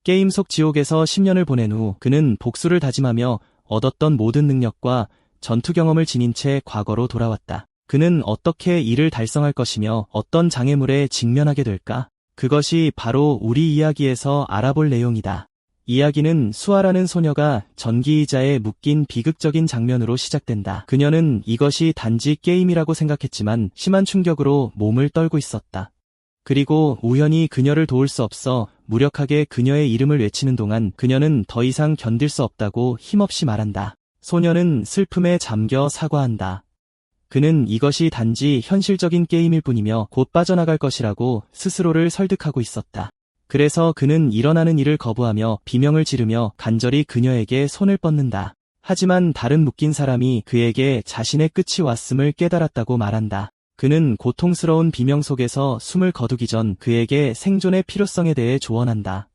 게임 속 지옥에서 10년을 보낸 후 그는 복수를 다짐하며 얻었던 모든 능력과 전투 경험을 지닌 채 과거로 돌아왔다. 그는 어떻게 이를 달성할 것이며 어떤 장애물에 직면하게 될까? 그것이 바로 우리 이야기에서 알아볼 내용이다. 이야기는 수아라는 소녀가 전기의자에 묶인 비극적인 장면으로 시작된다. 그녀는 이것이 단지 게임이라고 생각했지만 심한 충격으로 몸을 떨고 있었다. 그리고 우연히 그녀를 도울 수 없어 무력하게 그녀의 이름을 외치는 동안 그녀는 더 이상 견딜 수 없다고 힘없이 말한다. 소녀는 슬픔에 잠겨 사과한다. 그는 이것이 단지 현실적인 게임일 뿐이며 곧 빠져나갈 것이라고 스스로를 설득하고 있었다. 그래서 그는 일어나는 일을 거부하며 비명을 지르며 간절히 그녀에게 손을 뻗는다. 하지만 다른 묶인 사람이 그에게 자신의 끝이 왔음을 깨달았다고 말한다. 그는 고통스러운 비명 속에서 숨을 거두기 전 그에게 생존의 필요성에 대해 조언한다.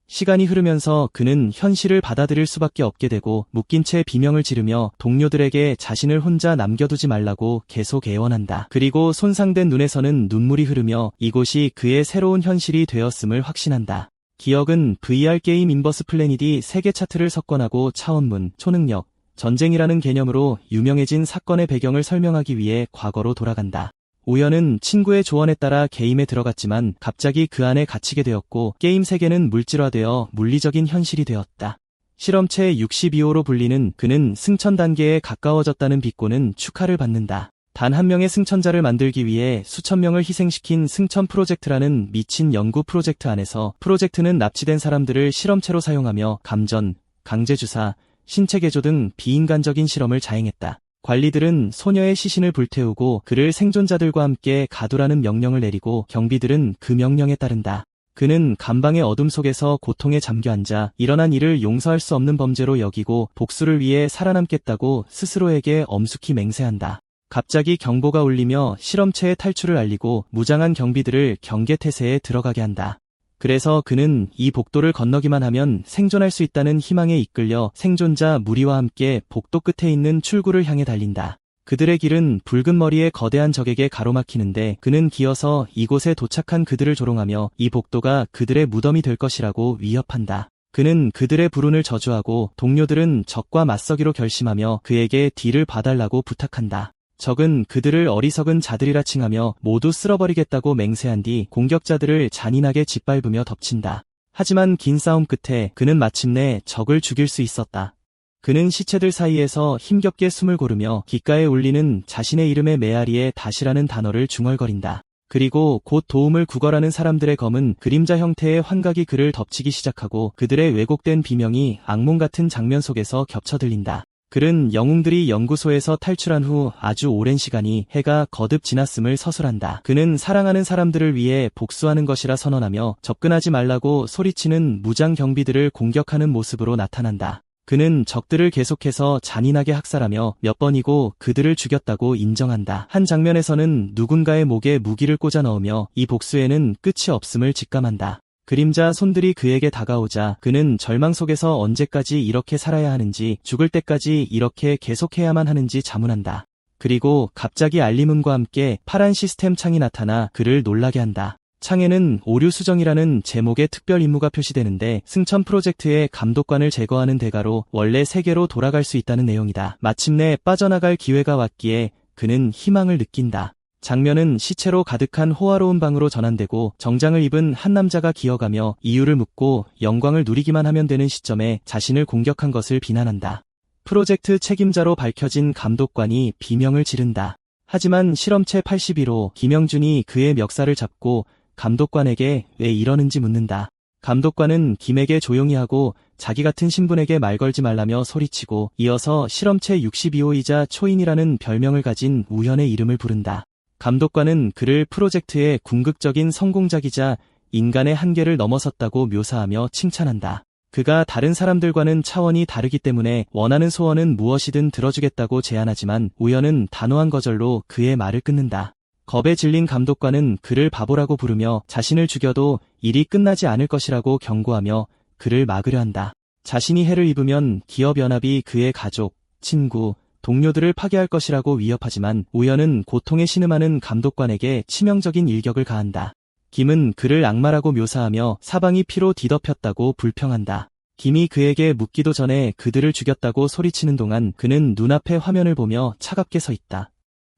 시간이 흐르면서 그는 현실을 받아들일 수밖에 없게 되고 묶인 채 비명을 지르며 동료들에게 자신을 혼자 남겨두지 말라고 계속 애원한다. 그리고 손상된 눈에서는 눈물이 흐르며 이곳이 그의 새로운 현실이 되었음을 확신한다. 기억은 VR 게임 인버스 플래닛이 세계 차트를 석권하고 차원문, 초능력, 전쟁이라는 개념으로 유명해진 사건의 배경을 설명하기 위해 과거로 돌아간다. 우연은 친구의 조언에 따라 게임에 들어갔지만 갑자기 그 안에 갇히게 되었고 게임 세계는 물질화되어 물리적인 현실이 되었다. 실험체 62호로 불리는 그는 승천 단계에 가까워졌다는 비꼬는 축하를 받는다. 단 한 명의 승천자를 만들기 위해 수천 명을 희생시킨 승천 프로젝트라는 미친 연구 프로젝트 안에서 프로젝트는 납치된 사람들을 실험체로 사용하며 감전, 강제주사, 신체 개조 등 비인간적인 실험을 자행했다. 관리들은 소녀의 시신을 불태우고 그를 생존자들과 함께 가두라는 명령을 내리고 경비들은 그 명령에 따른다. 그는 감방의 어둠 속에서 고통에 잠겨앉아 일어난 일을 용서할 수 없는 범죄로 여기고 복수를 위해 살아남겠다고 스스로에게 엄숙히 맹세한다. 갑자기 경보가 울리며 실험체의 탈출을 알리고 무장한 경비들을 경계태세에 들어가게 한다. 그래서 그는 이 복도를 건너기만 하면 생존할 수 있다는 희망에 이끌려 생존자 무리와 함께 복도 끝에 있는 출구를 향해 달린다. 그들의 길은 붉은 머리의 거대한 적에게 가로막히는데 그는 기어서 이곳에 도착한 그들을 조롱하며 이 복도가 그들의 무덤이 될 것이라고 위협한다. 그는 그들의 불운을 저주하고 동료들은 적과 맞서기로 결심하며 그에게 딜을 봐달라고 부탁한다. 적은 그들을 어리석은 자들이라 칭하며 모두 쓸어버리겠다고 맹세한 뒤 공격자들을 잔인하게 짓밟으며 덮친다. 하지만 긴 싸움 끝에 그는 마침내 적을 죽일 수 있었다. 그는 시체들 사이에서 힘겹게 숨을 고르며 귓가에 울리는 자신의 이름의 메아리에 다시라는 단어를 중얼거린다. 그리고 곧 도움을 구걸하는 사람들의 검은 그림자 형태의 환각이 그를 덮치기 시작하고 그들의 왜곡된 비명이 악몽 같은 장면 속에서 겹쳐 들린다. 그는 영웅들이 연구소에서 탈출한 후 아주 오랜 시간이 해가 거듭 지났음을 서술한다. 그는 사랑하는 사람들을 위해 복수하는 것이라 선언하며 접근하지 말라고 소리치는 무장 경비들을 공격하는 모습으로 나타난다. 그는 적들을 계속해서 잔인하게 학살하며 몇 번이고 그들을 죽였다고 인정한다. 한 장면에서는 누군가의 목에 무기를 꽂아 넣으며 이 복수에는 끝이 없음을 직감한다. 그림자 손들이 그에게 다가오자 그는 절망 속에서 언제까지 이렇게 살아야 하는지, 죽을 때까지 이렇게 계속해야만 하는지 자문한다. 그리고 갑자기 알림음과 함께 파란 시스템 창이 나타나 그를 놀라게 한다. 창에는 오류수정이라는 제목의 특별 임무가 표시되는데 승천 프로젝트의 감독관을 제거하는 대가로 원래 세계로 돌아갈 수 있다는 내용이다. 마침내 빠져나갈 기회가 왔기에 그는 희망을 느낀다. 장면은 시체로 가득한 호화로운 방으로 전환되고 정장을 입은 한 남자가 기어가며 이유를 묻고 영광을 누리기만 하면 되는 시점에 자신을 공격한 것을 비난한다. 프로젝트 책임자로 밝혀진 감독관이 비명을 지른다. 하지만 실험체 81호 김영준이 그의 멱살을 잡고 감독관에게 왜 이러는지 묻는다. 감독관은 김에게 조용히 하고 자기 같은 신분에게 말 걸지 말라며 소리치고 이어서 실험체 62호이자 초인이라는 별명을 가진 우현의 이름을 부른다. 감독관은 그를 프로젝트의 궁극적인 성공작이자 인간의 한계를 넘어섰다고 묘사하며 칭찬한다. 그가 다른 사람들과는 차원이 다르기 때문에 원하는 소원은 무엇이든 들어주겠다고 제안하지만 우연은 단호한 거절로 그의 말을 끊는다. 겁에 질린 감독관은 그를 바보라고 부르며 자신을 죽여도 일이 끝나지 않을 것이라고 경고하며 그를 막으려 한다. 자신이 해를 입으면 기업연합이 그의 가족, 친구, 동료들을 파괴할 것이라고 위협하지만 우연은 고통에 신음하는 감독관에게 치명적인 일격을 가한다. 김은 그를 악마라고 묘사하며 사방이 피로 뒤덮였다고 불평한다. 김이 그에게 묻기도 전에 그들을 죽였다고 소리치는 동안 그는 눈앞의 화면을 보며 차갑게 서 있다.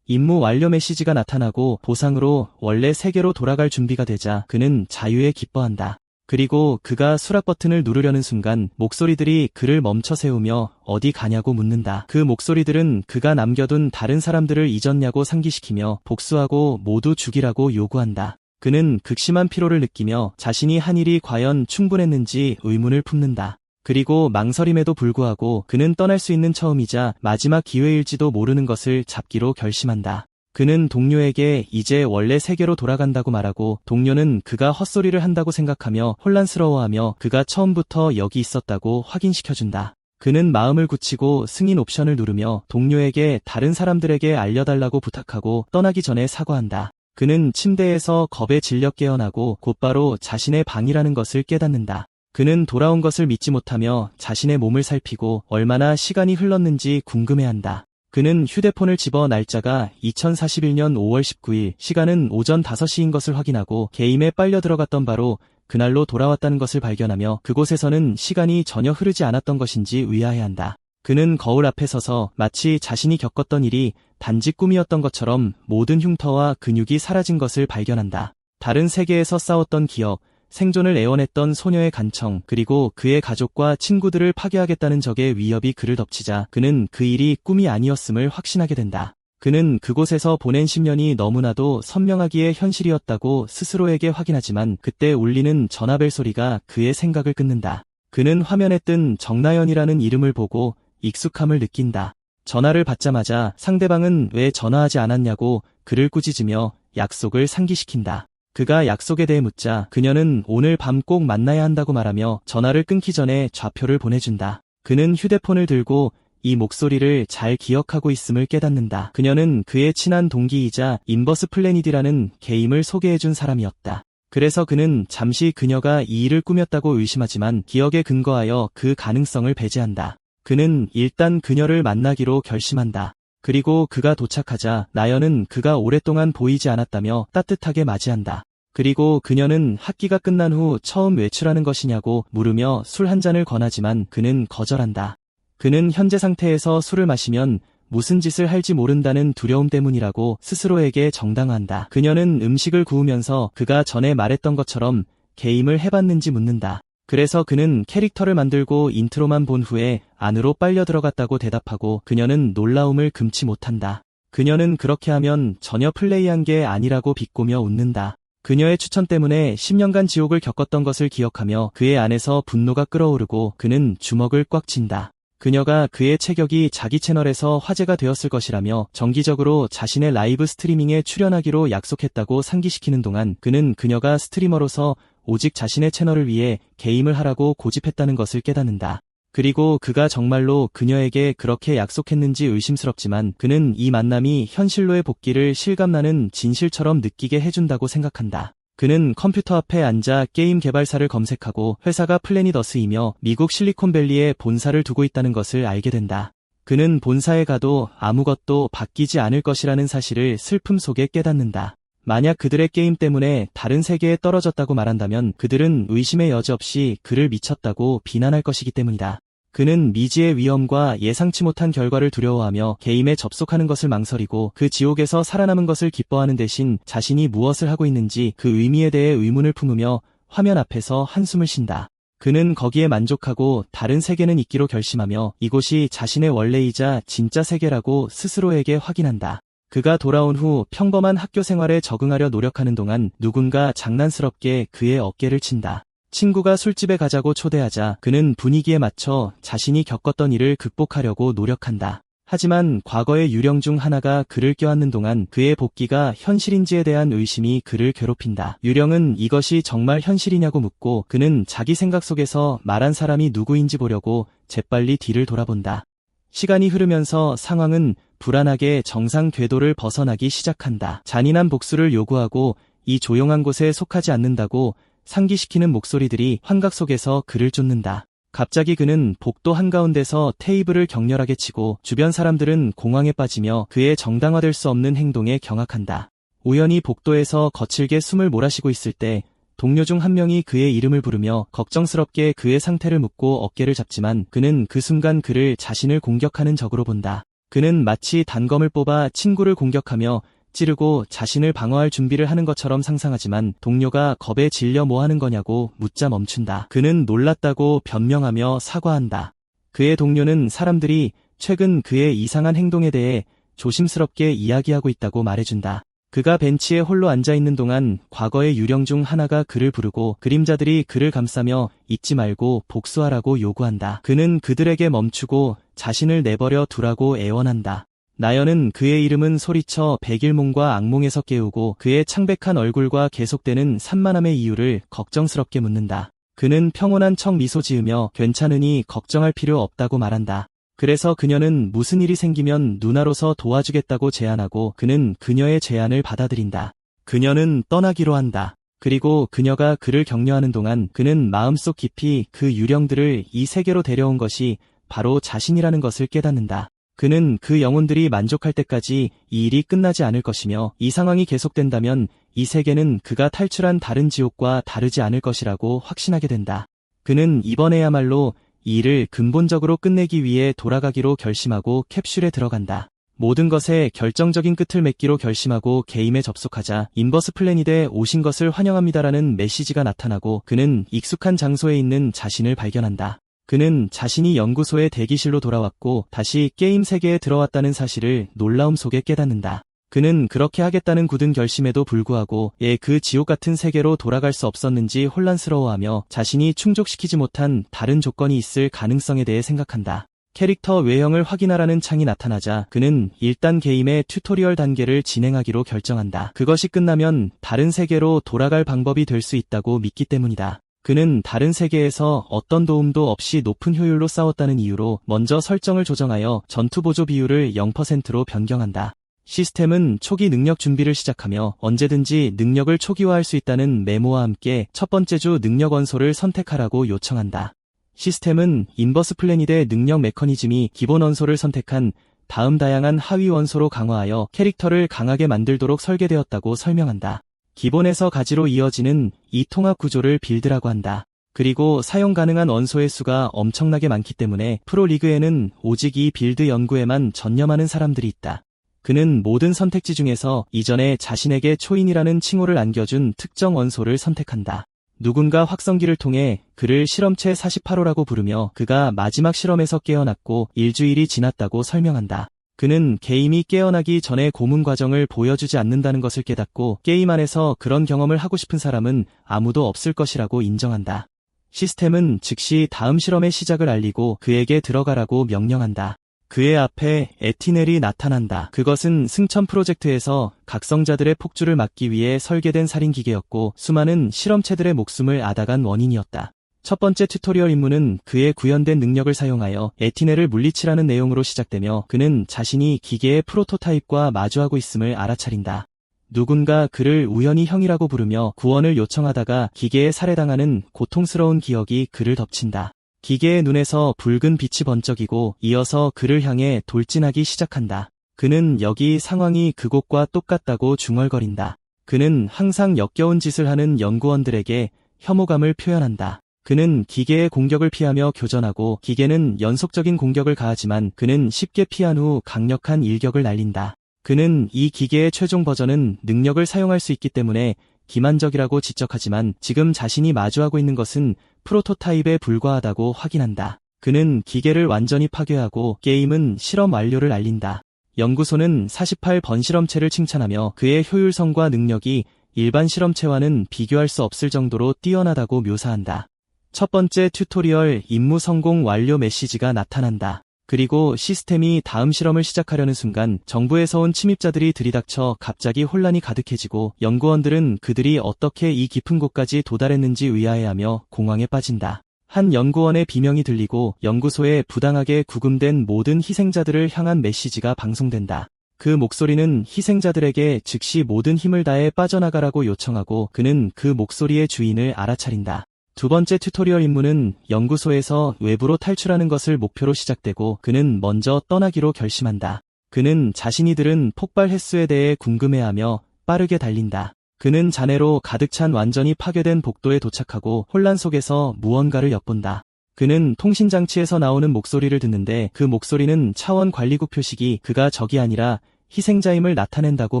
임무 완료 메시지가 나타나고 보상으로 원래 세계로 돌아갈 준비가 되자 그는 자유에 기뻐한다. 그리고 그가 수락 버튼을 누르려는 순간 목소리들이 그를 멈춰 세우며 어디 가냐고 묻는다. 그 목소리들은 그가 남겨둔 다른 사람들을 잊었냐고 상기시키며 복수하고 모두 죽이라고 요구한다. 그는 극심한 피로를 느끼며 자신이 한 일이 과연 충분했는지 의문을 품는다. 그리고 망설임에도 불구하고 그는 떠날 수 있는 처음이자 마지막 기회일지도 모르는 것을 잡기로 결심한다. 그는 동료에게 이제 원래 세계로 돌아간다고 말하고 동료는 그가 헛소리를 한다고 생각하며 혼란스러워하며 그가 처음부터 여기 있었다고 확인시켜준다. 그는 마음을 굳히고 승인 옵션을 누르며 동료에게 다른 사람들에게 알려달라고 부탁하고 떠나기 전에 사과한다. 그는 침대에서 겁에 질려 깨어나고 곧바로 자신의 방이라는 것을 깨닫는다. 그는 돌아온 것을 믿지 못하며 자신의 몸을 살피고 얼마나 시간이 흘렀는지 궁금해한다. 그는 휴대폰을 집어 날짜가 2041년 5월 19일, 시간은 오전 5시인 것을 확인하고 게임에 빨려 들어갔던 바로 그날로 돌아왔다는 것을 발견하며 그곳에서는 시간이 전혀 흐르지 않았던 것인지 의아해한다. 그는 거울 앞에 서서 마치 자신이 겪었던 일이 단지 꿈이었던 것처럼 모든 흉터와 근육이 사라진 것을 발견한다. 다른 세계에서 싸웠던 기억, 생존을 애원했던 소녀의 간청, 그리고 그의 가족과 친구들을 파괴하겠다는 적의 위협이 그를 덮치자 그는 그 일이 꿈이 아니었음을 확신하게 된다. 그는 그곳에서 보낸 10년이 너무나도 선명하기에 현실이었다고 스스로에게 확인하지만 그때 울리는 전화벨 소리가 그의 생각을 끊는다. 그는 화면에 뜬 정나연이라는 이름을 보고 익숙함을 느낀다. 전화를 받자마자 상대방은 왜 전화하지 않았냐고 그를 꾸짖으며 약속을 상기시킨다. 그가 약속에 대해 묻자 그녀는 오늘 밤 꼭 만나야 한다고 말하며 전화를 끊기 전에 좌표를 보내준다. 그는 휴대폰을 들고 이 목소리를 잘 기억하고 있음을 깨닫는다. 그녀는 그의 친한 동기이자 인버스 플래닛이라는 게임을 소개해준 사람이었다. 그래서 그는 잠시 그녀가 이 일을 꾸몄다고 의심하지만 기억에 근거하여 그 가능성을 배제한다. 그는 일단 그녀를 만나기로 결심한다. 그리고 그가 도착하자 나연은 그가 오랫동안 보이지 않았다며 따뜻하게 맞이한다. 그리고 그녀는 학기가 끝난 후 처음 외출하는 것이냐고 물으며 술 한 잔을 권하지만 그는 거절한다. 그는 현재 상태에서 술을 마시면 무슨 짓을 할지 모른다는 두려움 때문이라고 스스로에게 정당화한다. 그녀는 음식을 구우면서 그가 전에 말했던 것처럼 게임을 해봤는지 묻는다. 그래서 그는 캐릭터를 만들고 인트로만 본 후에 안으로 빨려 들어갔다고 대답하고 그녀는 놀라움을 금치 못한다. 그녀는 그렇게 하면 전혀 플레이한 게 아니라고 비꼬며 웃는다. 그녀의 추천 때문에 10년간 지옥을 겪었던 것을 기억하며 그의 안에서 분노가 끓어오르고 그는 주먹을 꽉 쥔다. 그녀가 그의 체격이 자기 채널에서 화제가 되었을 것이라며 정기적으로 자신의 라이브 스트리밍에 출연하기로 약속했다고 상기시키는 동안 그는 그녀가 스트리머로서 오직 자신의 채널을 위해 게임을 하라고 고집했다는 것을 깨닫는다. 그리고 그가 정말로 그녀에게 그렇게 약속했는지 의심스럽지만 그는 이 만남이 현실로의 복귀를 실감나는 진실처럼 느끼게 해준다고 생각한다. 그는 컴퓨터 앞에 앉아 게임 개발사를 검색하고 회사가 플래닛어스이며 미국 실리콘밸리에 본사를 두고 있다는 것을 알게 된다. 그는 본사에 가도 아무것도 바뀌지 않을 것이라는 사실을 슬픔 속에 깨닫는다. 만약 그들의 게임 때문에 다른 세계에 떨어졌다고 말한다면 그들은 의심의 여지 없이 그를 미쳤다고 비난할 것이기 때문이다. 그는 미지의 위험과 예상치 못한 결과를 두려워하며 게임에 접속하는 것을 망설이고 그 지옥에서 살아남은 것을 기뻐하는 대신 자신이 무엇을 하고 있는지 그 의미에 대해 의문을 품으며 화면 앞에서 한숨을 쉰다. 그는 거기에 만족하고 다른 세계는 있기로 결심하며 이곳이 자신의 원래이자 진짜 세계라고 스스로에게 확인한다. 그가 돌아온 후 평범한 학교 생활에 적응하려 노력하는 동안 누군가 장난스럽게 그의 어깨를 친다. 친구가 술집에 가자고 초대하자 그는 분위기에 맞춰 자신이 겪었던 일을 극복하려고 노력한다. 하지만 과거의 유령 중 하나가 그를 껴안는 동안 그의 복귀가 현실인지에 대한 의심이 그를 괴롭힌다. 유령은 이것이 정말 현실이냐고 묻고 그는 자기 생각 속에서 말한 사람이 누구인지 보려고 재빨리 뒤를 돌아본다. 시간이 흐르면서 상황은 불안하게 정상 궤도를 벗어나기 시작한다. 잔인한 복수를 요구하고 이 조용한 곳에 속하지 않는다고 상기시키는 목소리들이 환각 속에서 그를 쫓는다. 갑자기 그는 복도 한가운데서 테이블을 격렬하게 치고 주변 사람들은 공황에 빠지며 그의 정당화될 수 없는 행동에 경악한다. 우연히 복도에서 거칠게 숨을 몰아쉬고 있을 때 동료 중 한 명이 그의 이름을 부르며 걱정스럽게 그의 상태를 묻고 어깨를 잡지만 그는 그 순간 그를 자신을 공격하는 적으로 본다. 그는 마치 단검을 뽑아 친구를 공격하며 찌르고 자신을 방어할 준비를 하는 것처럼 상상하지만 동료가 겁에 질려 뭐 하는 거냐고 묻자 멈춘다. 그는 놀랐다고 변명하며 사과한다. 그의 동료는 사람들이 최근 그의 이상한 행동에 대해 조심스럽게 이야기하고 있다고 말해준다. 그가 벤치에 홀로 앉아있는 동안 과거의 유령 중 하나가 그를 부르고 그림자들이 그를 감싸며 잊지 말고 복수하라고 요구한다. 그는 그들에게 멈추고 자신을 내버려 두라고 애원한다. 나연은 그의 이름은 소리쳐 백일몽과 악몽에서 깨우고 그의 창백한 얼굴과 계속되는 산만함의 이유를 걱정스럽게 묻는다. 그는 평온한 척 미소 지으며 괜찮으니 걱정할 필요 없다고 말한다. 그래서 그녀는 무슨 일이 생기면 누나로서 도와주겠다고 제안하고 그는 그녀의 제안을 받아들인다. 그녀는 떠나기로 한다. 그리고 그녀가 그를 격려하는 동안 그는 마음속 깊이 그 유령들을 이 세계로 데려온 것이 바로 자신이라는 것을 깨닫는다. 그는 그 영혼들이 만족할 때까지 이 일이 끝나지 않을 것이며 이 상황이 계속된다면 이 세계는 그가 탈출한 다른 지옥과 다르지 않을 것이라고 확신하게 된다. 그는 이번에야말로 이 일을 근본적으로 끝내기 위해 돌아가기로 결심하고 캡슐에 들어간다. 모든 것에 결정적인 끝을 맺기로 결심하고 게임에 접속하자 인버스 플래닛에 오신 것을 환영합니다라는 메시지가 나타나고 그는 익숙한 장소에 있는 자신을 발견한다. 그는 자신이 연구소의 대기실로 돌아왔고 다시 게임 세계에 들어왔다는 사실을 놀라움 속에 깨닫는다. 그는 그렇게 하겠다는 굳은 결심에도 불구하고 그 지옥 같은 세계로 돌아갈 수 없었는지 혼란스러워하며 자신이 충족시키지 못한 다른 조건이 있을 가능성에 대해 생각한다. 캐릭터 외형을 확인하라는 창이 나타나자 그는 일단 게임의 튜토리얼 단계를 진행하기로 결정한다. 그것이 끝나면 다른 세계로 돌아갈 방법이 될 수 있다고 믿기 때문이다. 그는 다른 세계에서 어떤 도움도 없이 높은 효율로 싸웠다는 이유로 먼저 설정을 조정하여 전투 보조 비율을 0%로 변경한다. 시스템은 초기 능력 준비를 시작하며 언제든지 능력을 초기화할 수 있다는 메모와 함께 첫 번째 주 능력 원소를 선택하라고 요청한다. 시스템은 인버스 플래닛의 능력 메커니즘이 기본 원소를 선택한 다음 다양한 하위 원소로 강화하여 캐릭터를 강하게 만들도록 설계되었다고 설명한다. 기본에서 가지로 이어지는 이 통합 구조를 빌드라고 한다. 그리고 사용 가능한 원소의 수가 엄청나게 많기 때문에 프로리그에는 오직 이 빌드 연구에만 전념하는 사람들이 있다. 그는 모든 선택지 중에서 이전에 자신에게 초인이라는 칭호를 안겨준 특정 원소를 선택한다. 누군가 확성기를 통해 그를 실험체 48호라고 부르며 그가 마지막 실험에서 깨어났고 일주일이 지났다고 설명한다. 그는 게임이 깨어나기 전에 고문 과정을 보여주지 않는다는 것을 깨닫고 게임 안에서 그런 경험을 하고 싶은 사람은 아무도 없을 것이라고 인정한다. 시스템은 즉시 다음 실험의 시작을 알리고 그에게 들어가라고 명령한다. 그의 앞에 에티넬이 나타난다. 그것은 승천 프로젝트에서 각성자들의 폭주를 막기 위해 설계된 살인기계였고 수많은 실험체들의 목숨을 앗아간 원인이었다. 첫 번째 튜토리얼 임무는 그의 구현된 능력을 사용하여 에티넬을 물리치라는 내용으로 시작되며 그는 자신이 기계의 프로토타입과 마주하고 있음을 알아차린다. 누군가 그를 우연히 형이라고 부르며 구원을 요청하다가 기계에 살해당하는 고통스러운 기억이 그를 덮친다. 기계의 눈에서 붉은 빛이 번쩍이고 이어서 그를 향해 돌진하기 시작한다. 그는 여기 상황이 그곳과 똑같다고 중얼거린다. 그는 항상 역겨운 짓을 하는 연구원들에게 혐오감을 표현한다. 그는 기계의 공격을 피하며 교전하고 기계는 연속적인 공격을 가하지만 그는 쉽게 피한 후 강력한 일격을 날린다. 그는 이 기계의 최종 버전은 능력을 사용할 수 있기 때문에 기만적이라고 지적하지만 지금 자신이 마주하고 있는 것은 프로토타입에 불과하다고 확인한다. 그는 기계를 완전히 파괴하고 게임은 실험 완료를 알린다. 연구소는 48번 실험체를 칭찬하며 그의 효율성과 능력이 일반 실험체와는 비교할 수 없을 정도로 뛰어나다고 묘사한다. 첫 번째 튜토리얼 임무 성공 완료 메시지가 나타난다. 그리고 시스템이 다음 실험을 시작하려는 순간 정부에서 온 침입자들이 들이닥쳐 갑자기 혼란이 가득해지고 연구원들은 그들이 어떻게 이 깊은 곳까지 도달했는지 의아해하며 공황에 빠진다. 한 연구원의 비명이 들리고 연구소에 부당하게 구금된 모든 희생자들을 향한 메시지가 방송된다. 그 목소리는 희생자들에게 즉시 모든 힘을 다해 빠져나가라고 요청하고 그는 그 목소리의 주인을 알아차린다. 두 번째 튜토리얼 임무는 연구소에서 외부로 탈출하는 것을 목표로 시작되고 그는 먼저 떠나기로 결심한다. 그는 자신이 들은 폭발 횟수에 대해 궁금해하며 빠르게 달린다. 그는 잔해로 가득 찬 완전히 파괴된 복도에 도착하고 혼란 속에서 무언가를 엿본다. 그는 통신장치에서 나오는 목소리를 듣는데 그 목소리는 차원 관리국 표식이 그가 적이 아니라 희생자임을 나타낸다고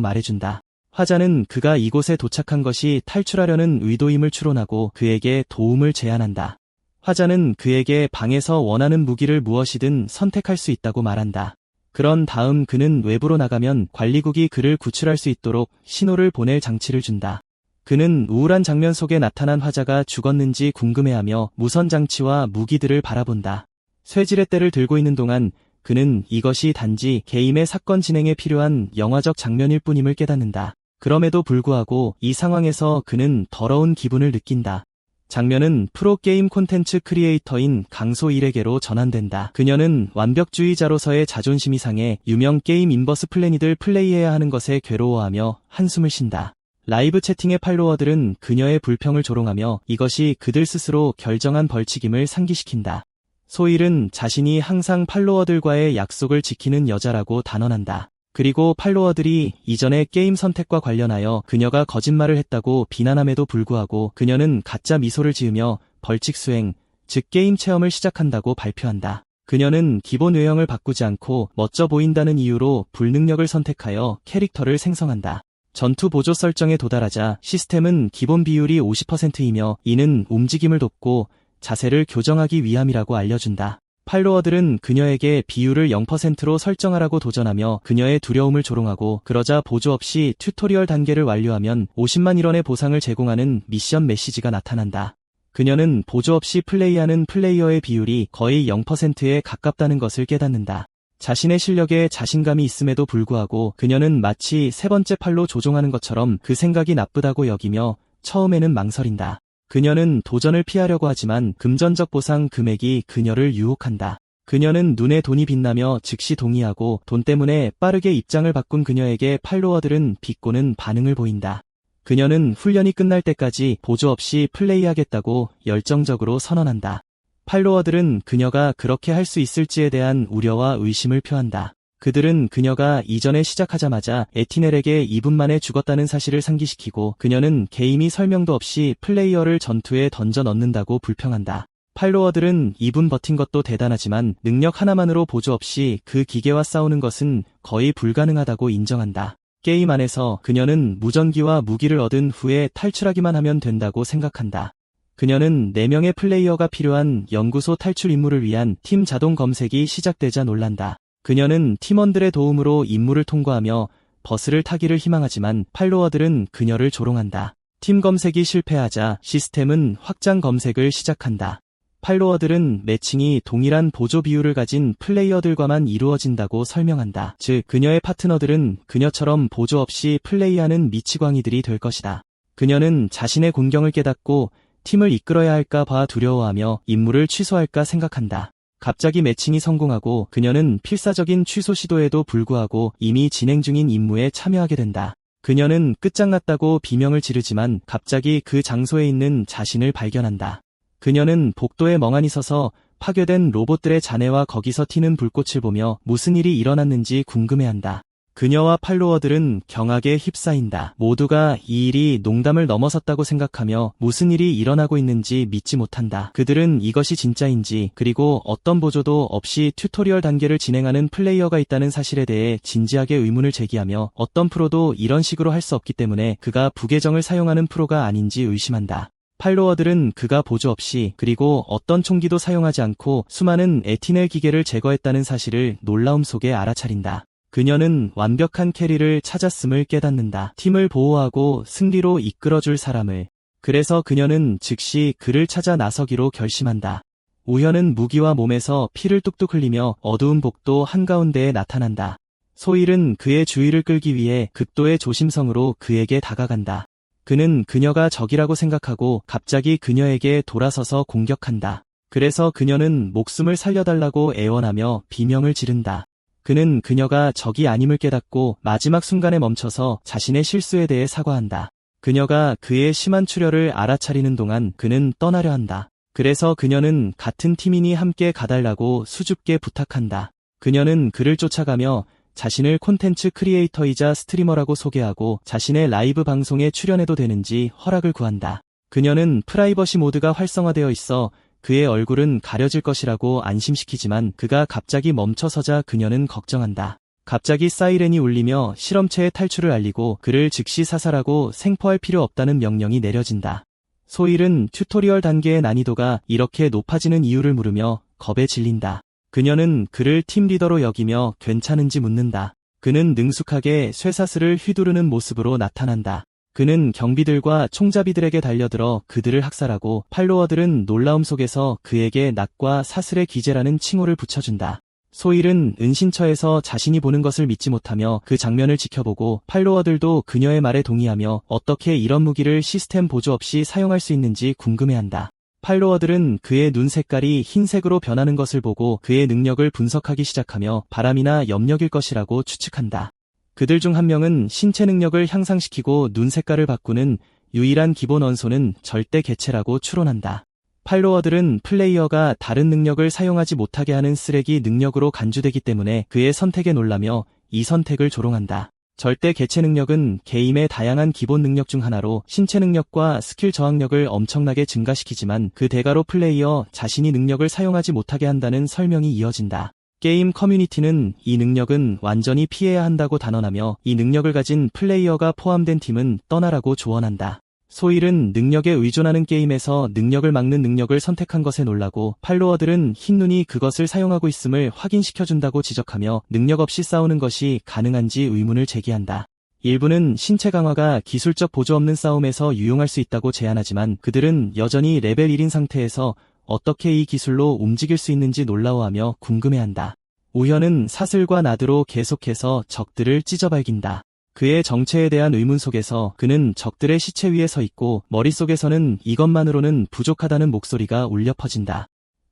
말해준다. 화자는 그가 이곳에 도착한 것이 탈출하려는 의도임을 추론하고 그에게 도움을 제안한다. 화자는 그에게 방에서 원하는 무기를 무엇이든 선택할 수 있다고 말한다. 그런 다음 그는 외부로 나가면 관리국이 그를 구출할 수 있도록 신호를 보낼 장치를 준다. 그는 우울한 장면 속에 나타난 화자가 죽었는지 궁금해하며 무선 장치와 무기들을 바라본다. 쇠지렛대를 들고 있는 동안 그는 이것이 단지 게임의 사건 진행에 필요한 영화적 장면일 뿐임을 깨닫는다. 그럼에도 불구하고 이 상황에서 그는 더러운 기분을 느낀다. 장면은 프로게임 콘텐츠 크리에이터인 강소일에게로 전환된다. 그녀는 완벽주의자로서의 자존심이 상해 유명 게임 인버스 플래닛을 플레이해야 하는 것에 괴로워하며 한숨을 쉰다. 라이브 채팅의 팔로워들은 그녀의 불평을 조롱하며 이것이 그들 스스로 결정한 벌칙임을 상기시킨다. 소일은 자신이 항상 팔로워들과의 약속을 지키는 여자라고 단언한다. 그리고 팔로워들이 이전의 게임 선택과 관련하여 그녀가 거짓말을 했다고 비난함에도 불구하고 그녀는 가짜 미소를 지으며 벌칙 수행, 즉 게임 체험을 시작한다고 발표한다. 그녀는 기본 외형을 바꾸지 않고 멋져 보인다는 이유로 불능력을 선택하여 캐릭터를 생성한다. 전투 보조 설정에 도달하자 시스템은 기본 비율이 50%이며 이는 움직임을 돕고 자세를 교정하기 위함이라고 알려준다. 팔로워들은 그녀에게 비율을 0%로 설정하라고 도전하며 그녀의 두려움을 조롱하고 그러자 보조 없이 튜토리얼 단계를 완료하면 50만 1원의 보상을 제공하는 미션 메시지가 나타난다. 그녀는 보조 없이 플레이하는 플레이어의 비율이 거의 0%에 가깝다는 것을 깨닫는다. 자신의 실력에 자신감이 있음에도 불구하고 그녀는 마치 세 번째 팔로 조종하는 것처럼 그 생각이 나쁘다고 여기며 처음에는 망설인다. 그녀는 도전을 피하려고 하지만 금전적 보상 금액이 그녀를 유혹한다. 그녀는 눈에 돈이 빛나며 즉시 동의하고 돈 때문에 빠르게 입장을 바꾼 그녀에게 팔로워들은 비꼬는 반응을 보인다. 그녀는 훈련이 끝날 때까지 보조 없이 플레이하겠다고 열정적으로 선언한다. 팔로워들은 그녀가 그렇게 할 수 있을지에 대한 우려와 의심을 표한다. 그들은 그녀가 이전에 시작하자마자 에티넬에게 2분 만에 죽었다는 사실을 상기시키고 그녀는 게임이 설명도 없이 플레이어를 전투에 던져 넣는다고 불평한다. 팔로워들은 2분 버틴 것도 대단하지만 능력 하나만으로 보조 없이 그 기계와 싸우는 것은 거의 불가능하다고 인정한다. 게임 안에서 그녀는 무전기와 무기를 얻은 후에 탈출하기만 하면 된다고 생각한다. 그녀는 4명의 플레이어가 필요한 연구소 탈출 임무를 위한 팀 자동 검색이 시작되자 놀란다. 그녀는 팀원들의 도움으로 임무를 통과하며 버스를 타기를 희망하지만 팔로워들은 그녀를 조롱한다. 팀 검색이 실패하자 시스템은 확장 검색을 시작한다. 팔로워들은 매칭이 동일한 보조 비율을 가진 플레이어들과만 이루어진다고 설명한다. 즉, 그녀의 파트너들은 그녀처럼 보조 없이 플레이하는 미치광이들이 될 것이다. 그녀는 자신의 곤경을 깨닫고 팀을 이끌어야 할까 봐 두려워하며 임무를 취소할까 생각한다. 갑자기 매칭이 성공하고 그녀는 필사적인 취소 시도에도 불구하고 이미 진행 중인 임무에 참여하게 된다. 그녀는 끝장났다고 비명을 지르지만 갑자기 그 장소에 있는 자신을 발견한다. 그녀는 복도에 멍하니 서서 파괴된 로봇들의 잔해와 거기서 튀는 불꽃을 보며 무슨 일이 일어났는지 궁금해한다. 그녀와 팔로워들은 경악에 휩싸인다. 모두가 이 일이 농담을 넘어섰다고 생각하며 무슨 일이 일어나고 있는지 믿지 못한다. 그들은 이것이 진짜인지 그리고 어떤 보조도 없이 튜토리얼 단계를 진행하는 플레이어가 있다는 사실에 대해 진지하게 의문을 제기하며 어떤 프로도 이런 식으로 할 수 없기 때문에 그가 부계정을 사용하는 프로가 아닌지 의심한다. 팔로워들은 그가 보조 없이 그리고 어떤 총기도 사용하지 않고 수많은 에티넬 기계를 제거했다는 사실을 놀라움 속에 알아차린다. 그녀는 완벽한 캐리를 찾았음을 깨닫는다. 팀을 보호하고 승리로 이끌어줄 사람을. 그래서 그녀는 즉시 그를 찾아 나서기로 결심한다. 우현은 무기와 몸에서 피를 뚝뚝 흘리며 어두운 복도 한가운데에 나타난다. 소일은 그의 주의를 끌기 위해 극도의 조심성으로 그에게 다가간다. 그는 그녀가 적이라고 생각하고 갑자기 그녀에게 돌아서서 공격한다. 그래서 그녀는 목숨을 살려달라고 애원하며 비명을 지른다. 그는 그녀가 적이 아님을 깨닫고 마지막 순간에 멈춰서 자신의 실수에 대해 사과한다. 그녀가 그의 심한 출혈을 알아차리는 동안 그는 떠나려 한다. 그래서 그녀는 같은 팀이니 함께 가달라고 수줍게 부탁한다. 그녀는 그를 쫓아가며 자신을 콘텐츠 크리에이터이자 스트리머라고 소개하고 자신의 라이브 방송에 출연해도 되는지 허락을 구한다. 그녀는 프라이버시 모드가 활성화되어 있어 그의 얼굴은 가려질 것이라고 안심시키지만 그가 갑자기 멈춰서자 그녀는 걱정한다. 갑자기 사이렌이 울리며 실험체의 탈출을 알리고 그를 즉시 사살하고 생포할 필요 없다는 명령이 내려진다. 소일은 튜토리얼 단계의 난이도가 이렇게 높아지는 이유를 물으며 겁에 질린다. 그녀는 그를 팀리더로 여기며 괜찮은지 묻는다. 그는 능숙하게 쇠사슬을 휘두르는 모습으로 나타난다. 그는 경비들과 총잡이들에게 달려들어 그들을 학살하고 팔로워들은 놀라움 속에서 그에게 낫과 사슬의 기재라는 칭호를 붙여준다. 소일은 은신처에서 자신이 보는 것을 믿지 못하며 그 장면을 지켜보고 팔로워들도 그녀의 말에 동의하며 어떻게 이런 무기를 시스템 보조 없이 사용할 수 있는지 궁금해한다. 팔로워들은 그의 눈 색깔이 흰색으로 변하는 것을 보고 그의 능력을 분석하기 시작하며 바람이나 염력일 것이라고 추측한다. 그들 중 한 명은 신체 능력을 향상시키고 눈 색깔을 바꾸는 유일한 기본 원소는 절대 개체라고 추론한다. 팔로워들은 플레이어가 다른 능력을 사용하지 못하게 하는 쓰레기 능력으로 간주되기 때문에 그의 선택에 놀라며 이 선택을 조롱한다. 절대 개체 능력은 게임의 다양한 기본 능력 중 하나로 신체 능력과 스킬 저항력을 엄청나게 증가시키지만 그 대가로 플레이어 자신이 능력을 사용하지 못하게 한다는 설명이 이어진다. 게임 커뮤니티는 이 능력은 완전히 피해야 한다고 단언하며 이 능력을 가진 플레이어가 포함된 팀은 떠나라고 조언한다. 소일은 능력에 의존하는 게임에서 능력을 막는 능력을 선택한 것에 놀라고 팔로워들은 흰눈이 그것을 사용하고 있음을 확인시켜준다고 지적하며 능력 없이 싸우는 것이 가능한지 의문을 제기한다. 일부는 신체 강화가 기술적 보조 없는 싸움에서 유용할 수 있다고 제안하지만 그들은 여전히 레벨 1인 상태에서 어떻게 이 기술로 움직일 수 있는지 놀라워하며 궁금해한다. 우현은 사슬과 나드로 계속해서 적들을 찢어발긴다. 그의 정체에 대한 의문 속에서 그는 적들의 시체 위에 서 있고 머릿속에서는 이것만으로는 부족하다는 목소리가 울려 퍼진다.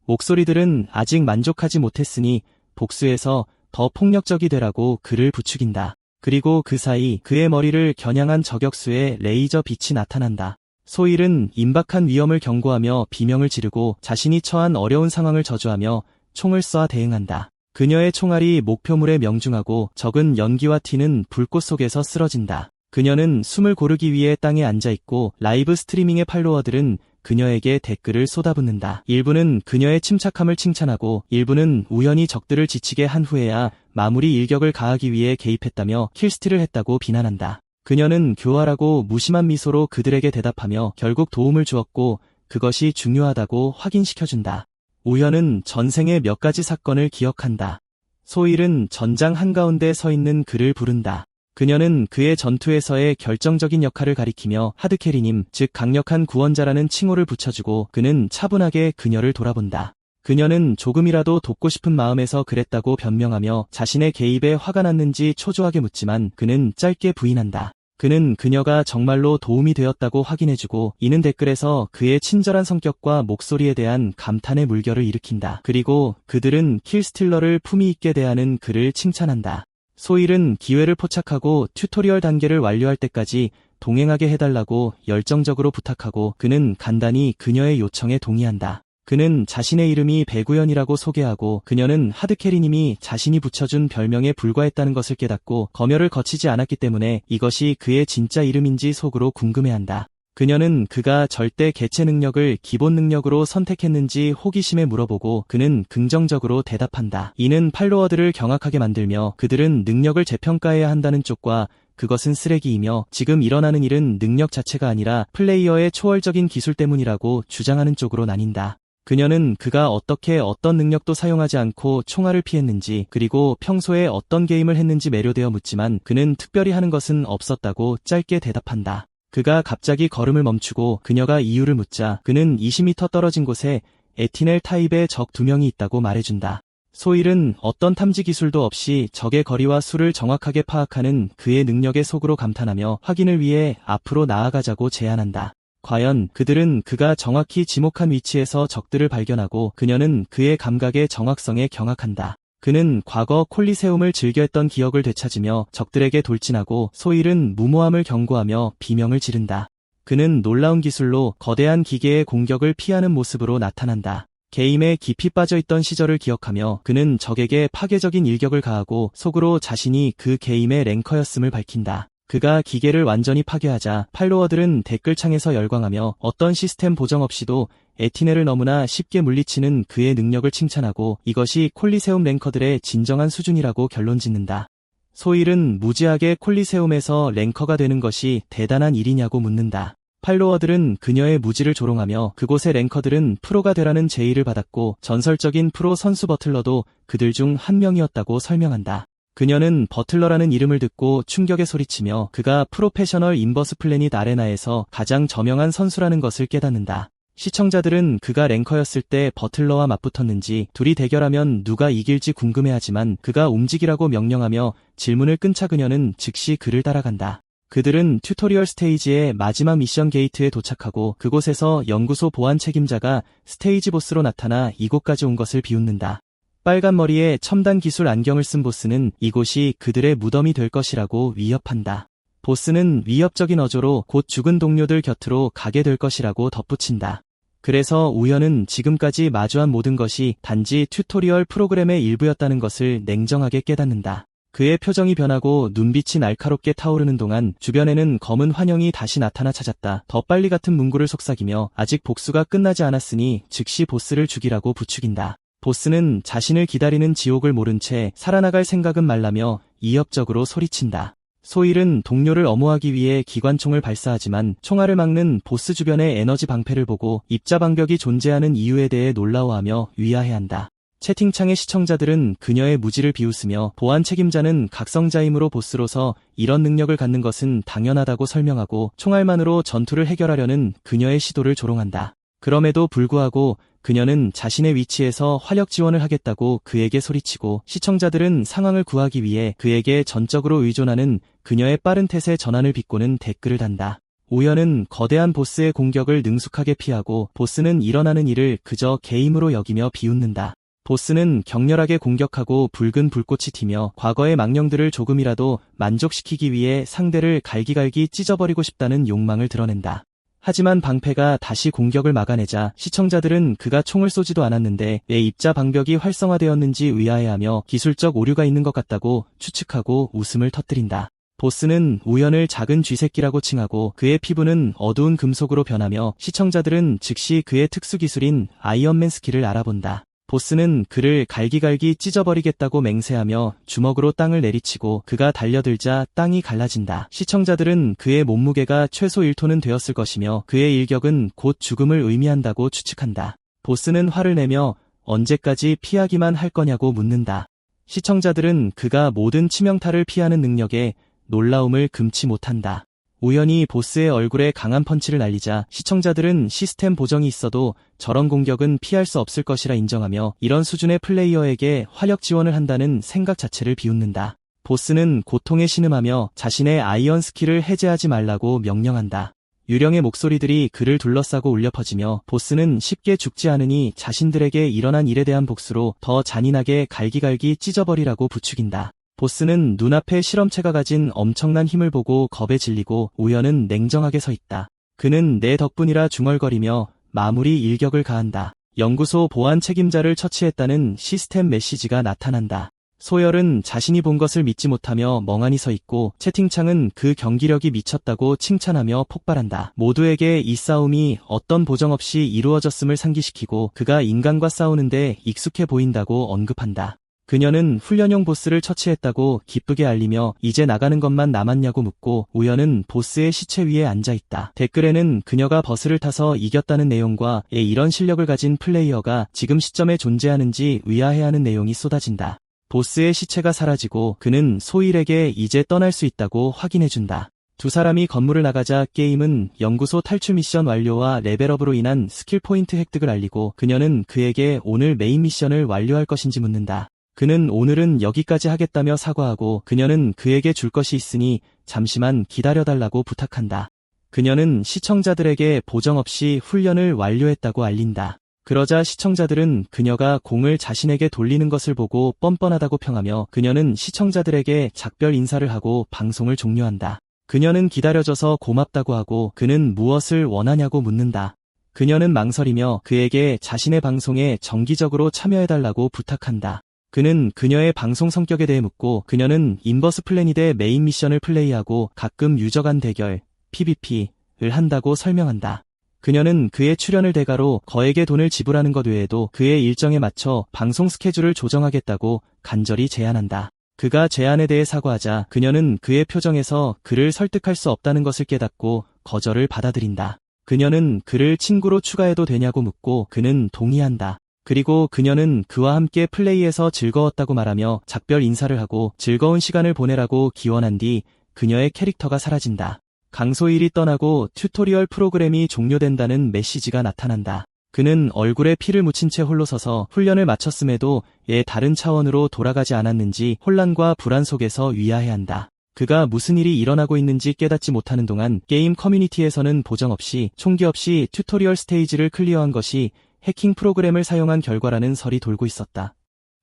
목소리들은 아직 만족하지 못했으니 복수해서 더 폭력적이 되라고 그를 부추긴다. 그리고 그 사이 그의 머리를 겨냥한 저격수의 레이저 빛이 나타난다. 소일은 임박한 위험을 경고하며 비명을 지르고 자신이 처한 어려운 상황을 저주하며 총을 쏴 대응한다. 그녀의 총알이 목표물에 명중하고 적은 연기와 튀는 불꽃 속에서 쓰러진다. 그녀는 숨을 고르기 위해 땅에 앉아있고 라이브 스트리밍의 팔로워들은 그녀에게 댓글을 쏟아붓는다. 일부는 그녀의 침착함을 칭찬하고 일부는 우연히 적들을 지치게 한 후에야 마무리 일격을 가하기 위해 개입했다며 킬스틸을 했다고 비난한다. 그녀는 교활하고 무심한 미소로 그들에게 대답하며 결국 도움을 주었고 그것이 중요하다고 확인시켜준다. 우현은 전생의 몇 가지 사건을 기억한다. 소일은 전장 한가운데 서 있는 그를 부른다. 그녀는 그의 전투에서의 결정적인 역할을 가리키며 하드캐리님, 즉 강력한 구원자라는 칭호를 붙여주고 그는 차분하게 그녀를 돌아본다. 그녀는 조금이라도 돕고 싶은 마음에서 그랬다고 변명하며 자신의 개입에 화가 났는지 초조하게 묻지만 그는 짧게 부인한다. 그는 그녀가 정말로 도움이 되었다고 확인해주고 이는 댓글에서 그의 친절한 성격과 목소리에 대한 감탄의 물결을 일으킨다. 그리고 그들은 킬스틸러를 품위 있게 대하는 그를 칭찬한다. 소일은 기회를 포착하고 튜토리얼 단계를 완료할 때까지 동행하게 해달라고 열정적으로 부탁하고 그는 간단히 그녀의 요청에 동의한다. 그는 자신의 이름이 배구연이라고 소개하고 그녀는 하드캐리님이 자신이 붙여준 별명에 불과했다는 것을 깨닫고 검열을 거치지 않았기 때문에 이것이 그의 진짜 이름인지 속으로 궁금해한다. 그녀는 그가 절대 개체 능력을 기본 능력으로 선택했는지 호기심에 물어보고 그는 긍정적으로 대답한다. 이는 팔로워들을 경악하게 만들며 그들은 능력을 재평가해야 한다는 쪽과 그것은 쓰레기이며 지금 일어나는 일은 능력 자체가 아니라 플레이어의 초월적인 기술 때문이라고 주장하는 쪽으로 나뉜다. 그녀는 그가 어떻게 어떤 능력도 사용하지 않고 총알을 피했는지 그리고 평소에 어떤 게임을 했는지 매료되어 묻지만 그는 특별히 하는 것은 없었다고 짧게 대답한다. 그가 갑자기 걸음을 멈추고 그녀가 이유를 묻자 그는 20m 떨어진 곳에 에티넬 타입의 적 2명이 있다고 말해준다. 소일은 어떤 탐지 기술도 없이 적의 거리와 수를 정확하게 파악하는 그의 능력에 속으로 감탄하며 확인을 위해 앞으로 나아가자고 제안한다. 과연 그들은 그가 정확히 지목한 위치에서 적들을 발견하고 그녀는 그의 감각의 정확성에 경악한다. 그는 과거 콜리세움을 즐겨했던 기억을 되찾으며 적들에게 돌진하고 소일은 무모함을 경고하며 비명을 지른다. 그는 놀라운 기술로 거대한 기계의 공격을 피하는 모습으로 나타난다. 게임에 깊이 빠져있던 시절을 기억하며 그는 적에게 파괴적인 일격을 가하고 속으로 자신이 그 게임의 랭커였음을 밝힌다. 그가 기계를 완전히 파괴하자 팔로워들은 댓글창에서 열광하며 어떤 시스템 보정 없이도 에티네를 너무나 쉽게 물리치는 그의 능력을 칭찬하고 이것이 콜리세움 랭커들의 진정한 수준이라고 결론짓는다. 소일은 무지하게 콜리세움에서 랭커가 되는 것이 대단한 일이냐고 묻는다. 팔로워들은 그녀의 무지를 조롱하며 그곳의 랭커들은 프로가 되라는 제의를 받았고 전설적인 프로 선수 버틀러도 그들 중 한 명이었다고 설명한다. 그녀는 버틀러라는 이름을 듣고 충격에 소리치며 그가 프로페셔널 인버스 플래닛 아레나에서 가장 저명한 선수라는 것을 깨닫는다. 시청자들은 그가 랭커였을 때 버틀러와 맞붙었는지 둘이 대결하면 누가 이길지 궁금해하지만 그가 움직이라고 명령하며 질문을 끊자 그녀는 즉시 그를 따라간다. 그들은 튜토리얼 스테이지의 마지막 미션 게이트에 도착하고 그곳에서 연구소 보안 책임자가 스테이지 보스로 나타나 이곳까지 온 것을 비웃는다. 빨간 머리에 첨단 기술 안경을 쓴 보스는 이곳이 그들의 무덤이 될 것이라고 위협한다. 보스는 위협적인 어조로 곧 죽은 동료들 곁으로 가게 될 것이라고 덧붙인다. 그래서 우연은 지금까지 마주한 모든 것이 단지 튜토리얼 프로그램의 일부였다는 것을 냉정하게 깨닫는다. 그의 표정이 변하고 눈빛이 날카롭게 타오르는 동안 주변에는 검은 환영이 다시 나타나 찾았다. 더 빨리 같은 문구를 속삭이며 아직 복수가 끝나지 않았으니 즉시 보스를 죽이라고 부추긴다. 보스는 자신을 기다리는 지옥을 모른 채 살아나갈 생각은 말라며 이협적으로 소리친다. 소일은 동료를 엄호하기 위해 기관총을 발사하지만 총알을 막는 보스 주변의 에너지 방패를 보고 입자 방벽이 존재하는 이유에 대해 놀라워하며 위아해한다. 채팅창의 시청자들은 그녀의 무지를 비웃으며 보안 책임자는 각성자이므로 보스로서 이런 능력을 갖는 것은 당연하다고 설명하고 총알만으로 전투를 해결하려는 그녀의 시도를 조롱한다. 그럼에도 불구하고 그녀는 자신의 위치에서 화력 지원을 하겠다고 그에게 소리치고 시청자들은 상황을 구하기 위해 그에게 전적으로 의존하는 그녀의 빠른 태세 전환을 비꼬는 댓글을 단다. 우연은 거대한 보스의 공격을 능숙하게 피하고 보스는 일어나는 일을 그저 게임으로 여기며 비웃는다. 보스는 격렬하게 공격하고 붉은 불꽃이 튀며 과거의 망령들을 조금이라도 만족시키기 위해 상대를 갈기갈기 찢어버리고 싶다는 욕망을 드러낸다. 하지만 방패가 다시 공격을 막아내자 시청자들은 그가 총을 쏘지도 않았는데 왜 입자 방벽이 활성화되었는지 의아해하며 기술적 오류가 있는 것 같다고 추측하고 웃음을 터뜨린다. 보스는 우연을 작은 쥐새끼라고 칭하고 그의 피부는 어두운 금속으로 변하며 시청자들은 즉시 그의 특수기술인 아이언맨 스킬을 알아본다. 보스는 그를 갈기갈기 찢어버리겠다고 맹세하며 주먹으로 땅을 내리치고 그가 달려들자 땅이 갈라진다. 시청자들은 그의 몸무게가 최소 1톤은 되었을 것이며 그의 일격은 곧 죽음을 의미한다고 추측한다. 보스는 화를 내며 언제까지 피하기만 할 거냐고 묻는다. 시청자들은 그가 모든 치명타를 피하는 능력에 놀라움을 금치 못한다. 우연히 보스의 얼굴에 강한 펀치를 날리자 시청자들은 시스템 보정이 있어도 저런 공격은 피할 수 없을 것이라 인정하며 이런 수준의 플레이어에게 화력 지원을 한다는 생각 자체를 비웃는다. 보스는 고통에 신음하며 자신의 아이언 스킬을 해제하지 말라고 명령한다. 유령의 목소리들이 그를 둘러싸고 울려 퍼지며 보스는 쉽게 죽지 않으니 자신들에게 일어난 일에 대한 복수로 더 잔인하게 갈기갈기 찢어버리라고 부추긴다. 보스는 눈앞에 실험체가 가진 엄청난 힘을 보고 겁에 질리고 우연은 냉정하게 서 있다. 그는 내 덕분이라 중얼거리며 마무리 일격을 가한다. 연구소 보안 책임자를 처치했다는 시스템 메시지가 나타난다. 소열은 자신이 본 것을 믿지 못하며 멍하니 서 있고 채팅창은 그 경기력이 미쳤다고 칭찬하며 폭발한다. 모두에게 이 싸움이 어떤 보정 없이 이루어졌음을 상기시키고 그가 인간과 싸우는데 익숙해 보인다고 언급한다. 그녀는 훈련용 보스를 처치했다고 기쁘게 알리며 이제 나가는 것만 남았냐고 묻고 우연은 보스의 시체 위에 앉아있다. 댓글에는 그녀가 버스를 타서 이겼다는 내용과 이런 실력을 가진 플레이어가 지금 시점에 존재하는지 의아해하는 내용이 쏟아진다. 보스의 시체가 사라지고 그는 소일에게 이제 떠날 수 있다고 확인해준다. 두 사람이 건물을 나가자 게임은 연구소 탈출 미션 완료와 레벨업으로 인한 스킬 포인트 획득을 알리고 그녀는 그에게 오늘 메인 미션을 완료할 것인지 묻는다. 그는 오늘은 여기까지 하겠다며 사과하고 그녀는 그에게 줄 것이 있으니 잠시만 기다려달라고 부탁한다. 그녀는 시청자들에게 보정 없이 훈련을 완료했다고 알린다. 그러자 시청자들은 그녀가 공을 자신에게 돌리는 것을 보고 뻔뻔하다고 평하며 그녀는 시청자들에게 작별 인사를 하고 방송을 종료한다. 그녀는 기다려줘서 고맙다고 하고 그는 무엇을 원하냐고 묻는다. 그녀는 망설이며 그에게 자신의 방송에 정기적으로 참여해달라고 부탁한다. 그는 그녀의 방송 성격에 대해 묻고 그녀는 인버스 플래닛의 메인 미션을 플레이하고 가끔 유저 간 대결, PVP를 한다고 설명한다. 그녀는 그의 출연을 대가로 거액의 돈을 지불하는 것 외에도 그의 일정에 맞춰 방송 스케줄을 조정하겠다고 간절히 제안한다. 그가 제안에 대해 사과하자 그녀는 그의 표정에서 그를 설득할 수 없다는 것을 깨닫고 거절을 받아들인다. 그녀는 그를 친구로 추가해도 되냐고 묻고 그는 동의한다. 그리고 그녀는 그와 함께 플레이해서 즐거웠다고 말하며 작별 인사를 하고 즐거운 시간을 보내라고 기원한 뒤 그녀의 캐릭터가 사라진다. 강소일이 떠나고 튜토리얼 프로그램이 종료된다는 메시지가 나타난다. 그는 얼굴에 피를 묻힌 채 홀로 서서 훈련을 마쳤음에도 다른 차원으로 돌아가지 않았는지 혼란과 불안 속에서 위아해한다. 그가 무슨 일이 일어나고 있는지 깨닫지 못하는 동안 게임 커뮤니티에서는 보정 없이 총기 없이 튜토리얼 스테이지를 클리어한 것이 해킹 프로그램을 사용한 결과라는 설이 돌고 있었다.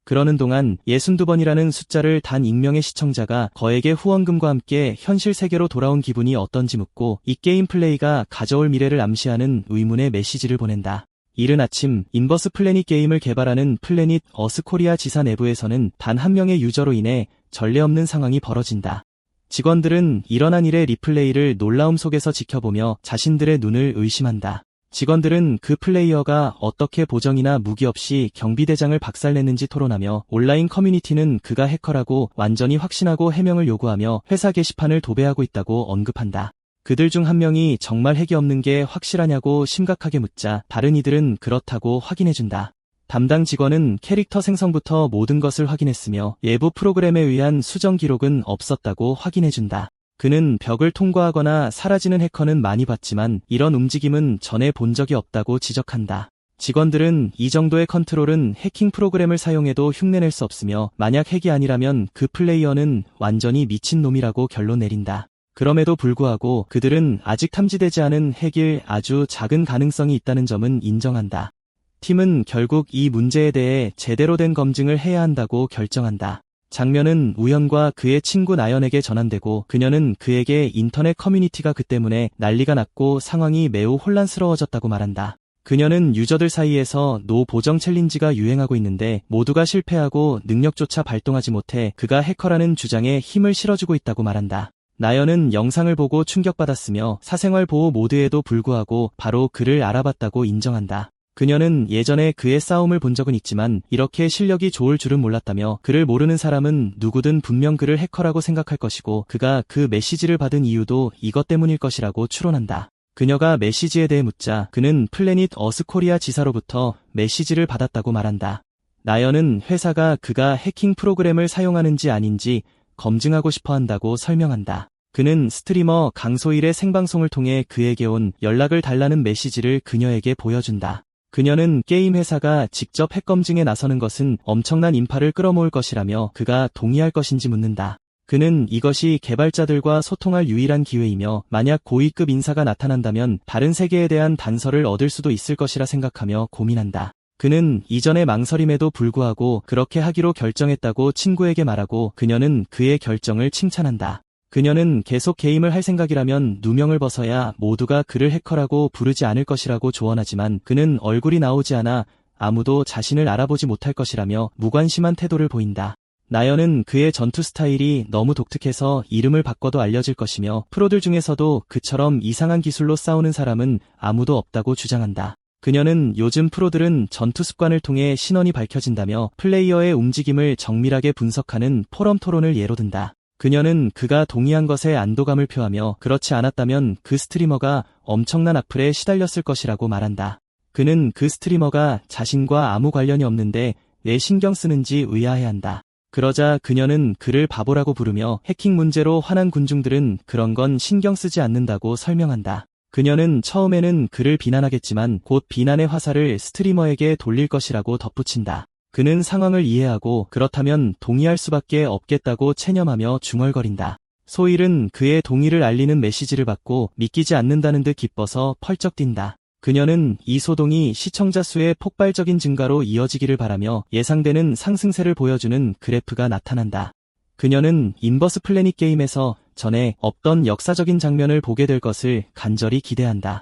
그러는 동안 62번이라는 숫자를 단 익명의 시청자가 거액의 후원금과 함께 현실 세계로 돌아온 기분이 어떤지 묻고 이 게임 플레이가 가져올 미래를 암시하는 의문의 메시지를 보낸다. 이른 아침 인버스 플래닛 게임을 개발하는 플래닛 어스 코리아 지사 내부에서는 단 한 명의 유저로 인해 전례 없는 상황이 벌어진다. 직원들은 일어난 일의 리플레이를 놀라움 속에서 지켜보며 자신들의 눈을 의심한다. 직원들은 그 플레이어가 어떻게 보정이나 무기 없이 경비대장을 박살냈는지 토론하며 온라인 커뮤니티는 그가 해커라고 완전히 확신하고 해명을 요구하며 회사 게시판을 도배하고 있다고 언급한다. 그들 중 한 명이 정말 핵이 없는 게 확실하냐고 심각하게 묻자 다른 이들은 그렇다고 확인해준다. 담당 직원은 캐릭터 생성부터 모든 것을 확인했으며 외부 프로그램에 의한 수정 기록은 없었다고 확인해준다. 그는 벽을 통과하거나 사라지는 해커는 많이 봤지만 이런 움직임은 전에 본 적이 없다고 지적한다. 직원들은 이 정도의 컨트롤은 해킹 프로그램을 사용해도 흉내낼 수 없으며 만약 핵이 아니라면 그 플레이어는 완전히 미친놈이라고 결론 내린다. 그럼에도 불구하고 그들은 아직 탐지되지 않은 핵일 아주 작은 가능성이 있다는 점은 인정한다. 팀은 결국 이 문제에 대해 제대로 된 검증을 해야 한다고 결정한다. 장면은 우현과 그의 친구 나연에게 전환되고 그녀는 그에게 인터넷 커뮤니티가 그 때문에 난리가 났고 상황이 매우 혼란스러워졌다고 말한다. 그녀는 유저들 사이에서 노 보정 챌린지가 유행하고 있는데 모두가 실패하고 능력조차 발동하지 못해 그가 해커라는 주장에 힘을 실어주고 있다고 말한다. 나연은 영상을 보고 충격받았으며 사생활 보호 모드에도 불구하고 바로 그를 알아봤다고 인정한다. 그녀는 예전에 그의 싸움을 본 적은 있지만 이렇게 실력이 좋을 줄은 몰랐다며 그를 모르는 사람은 누구든 분명 그를 해커라고 생각할 것이고 그가 그 메시지를 받은 이유도 이것 때문일 것이라고 추론한다. 그녀가 메시지에 대해 묻자 그는 플래닛 어스 코리아 지사로부터 메시지를 받았다고 말한다. 나연은 회사가 그가 해킹 프로그램을 사용하는지 아닌지 검증하고 싶어 한다고 설명한다. 그는 스트리머 강소일의 생방송을 통해 그에게 온 연락을 달라는 메시지를 그녀에게 보여준다. 그녀는 게임 회사가 직접 핵 검증에 나서는 것은 엄청난 인파를 끌어모을 것이라며 그가 동의할 것인지 묻는다. 그는 이것이 개발자들과 소통할 유일한 기회이며 만약 고위급 인사가 나타난다면 다른 세계에 대한 단서를 얻을 수도 있을 것이라 생각하며 고민한다. 그는 이전의 망설임에도 불구하고 그렇게 하기로 결정했다고 친구에게 말하고 그녀는 그의 결정을 칭찬한다. 그녀는 계속 게임을 할 생각이라면 누명을 벗어야 모두가 그를 해커라고 부르지 않을 것이라고 조언하지만 그는 얼굴이 나오지 않아 아무도 자신을 알아보지 못할 것이라며 무관심한 태도를 보인다. 나연은 그의 전투 스타일이 너무 독특해서 이름을 바꿔도 알려질 것이며 프로들 중에서도 그처럼 이상한 기술로 싸우는 사람은 아무도 없다고 주장한다. 그녀는 요즘 프로들은 전투 습관을 통해 신원이 밝혀진다며 플레이어의 움직임을 정밀하게 분석하는 포럼 토론을 예로 든다. 그녀는 그가 동의한 것에 안도감을 표하며 그렇지 않았다면 그 스트리머가 엄청난 악플에 시달렸을 것이라고 말한다. 그는 그 스트리머가 자신과 아무 관련이 없는데 왜 신경 쓰는지 의아해한다. 그러자 그녀는 그를 바보라고 부르며 해킹 문제로 화난 군중들은 그런 건 신경 쓰지 않는다고 설명한다. 그녀는 처음에는 그를 비난하겠지만 곧 비난의 화살을 스트리머에게 돌릴 것이라고 덧붙인다. 그는 상황을 이해하고 그렇다면 동의할 수밖에 없겠다고 체념하며 중얼거린다. 소일은 그의 동의를 알리는 메시지를 받고 믿기지 않는다는 듯 기뻐서 펄쩍 뛴다. 그녀는 이 소동이 시청자 수의 폭발적인 증가로 이어지기를 바라며 예상되는 상승세를 보여주는 그래프가 나타난다. 그녀는 인버스 플래닛 게임에서 전에 없던 역사적인 장면을 보게 될 것을 간절히 기대한다.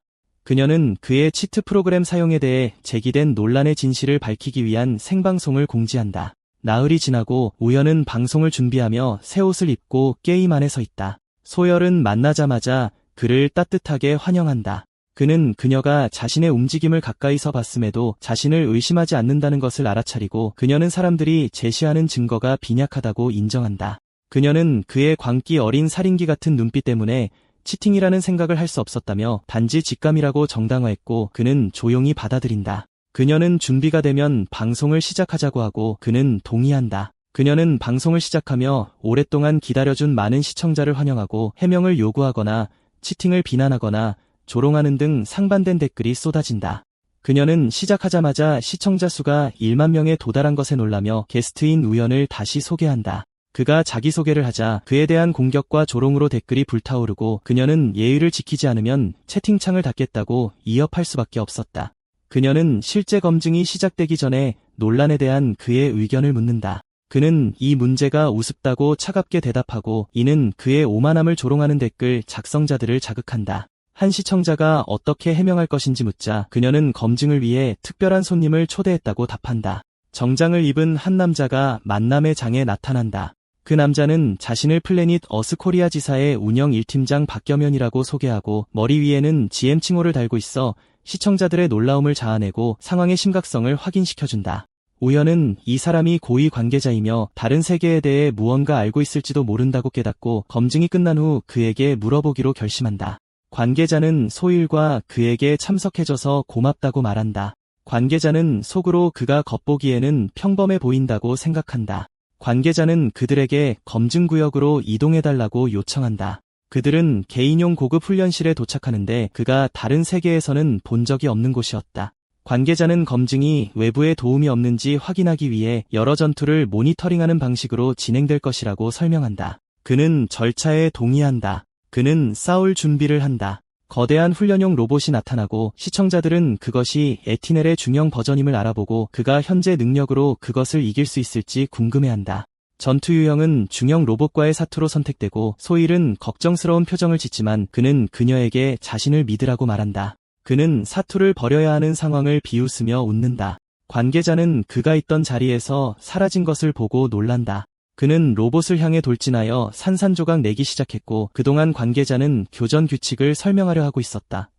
그녀는 그의 치트 프로그램 사용에 대해 제기된 논란의 진실을 밝히기 위한 생방송을 공지한다. 나흘이 지나고 우연은 방송을 준비하며 새 옷을 입고 게임 안에 서 있다. 소열은 만나자마자 그를 따뜻하게 환영한다. 그는 그녀가 자신의 움직임을 가까이서 봤음에도 자신을 의심하지 않는다는 것을 알아차리고 그녀는 사람들이 제시하는 증거가 빈약하다고 인정한다. 그녀는 그의 광기 어린 살인기 같은 눈빛 때문에 치팅이라는 생각을 할 수 없었다며 단지 직감이라고 정당화했고 그는 조용히 받아들인다. 그녀는 준비가 되면 방송을 시작하자고 하고 그는 동의한다. 그녀는 방송을 시작하며 오랫동안 기다려준 많은 시청자를 환영하고 해명을 요구하거나 치팅을 비난하거나 조롱하는 등 상반된 댓글이 쏟아진다. 그녀는 시작하자마자 시청자 수가 1만 명에 도달한 것에 놀라며 게스트인 우연을 다시 소개한다. 그가 자기소개를 하자 그에 대한 공격과 조롱으로 댓글이 불타오르고 그녀는 예의를 지키지 않으면 채팅창을 닫겠다고 이업할 수밖에 없었다. 그녀는 실제 검증이 시작되기 전에 논란에 대한 그의 의견을 묻는다. 그는 이 문제가 우습다고 차갑게 대답하고 이는 그의 오만함을 조롱하는 댓글 작성자들을 자극한다. 한 시청자가 어떻게 해명할 것인지 묻자 그녀는 검증을 위해 특별한 손님을 초대했다고 답한다. 정장을 입은 한 남자가 만남의 장에 나타난다. 그 남자는 자신을 플래닛 어스 코리아 지사의 운영 1팀장 박겸현이라고 소개하고 머리 위에는 GM 칭호를 달고 있어 시청자들의 놀라움을 자아내고 상황의 심각성을 확인시켜준다. 우연은 이 사람이 고위 관계자이며 다른 세계에 대해 무언가 알고 있을지도 모른다고 깨닫고 검증이 끝난 후 그에게 물어보기로 결심한다. 관계자는 소일과 그에게 참석해줘서 고맙다고 말한다. 관계자는 속으로 그가 겉보기에는 평범해 보인다고 생각한다. 관계자는 그들에게 검증구역으로 이동해달라고 요청한다. 그들은 개인용 고급 훈련실에 도착하는데 그가 다른 세계에서는 본 적이 없는 곳이었다. 관계자는 검증이 외부에 도움이 없는지 확인하기 위해 여러 전투를 모니터링하는 방식으로 진행될 것이라고 설명한다. 그는 절차에 동의한다. 그는 싸울 준비를 한다. 거대한 훈련용 로봇이 나타나고 시청자들은 그것이 에티넬의 중형 버전임을 알아보고 그가 현재 능력으로 그것을 이길 수 있을지 궁금해한다. 전투 유형은 중형 로봇과의 사투로 선택되고 소일은 걱정스러운 표정을 짓지만 그는 그녀에게 자신을 믿으라고 말한다. 그는 사투를 벌여야 하는 상황을 비웃으며 웃는다. 관계자는 그가 있던 자리에서 사라진 것을 보고 놀란다. 그는 로봇을 향해 돌진하여 산산조각 내기 시작했고 그동안 관계자는 교전 규칙을 설명하려 하고 있었다.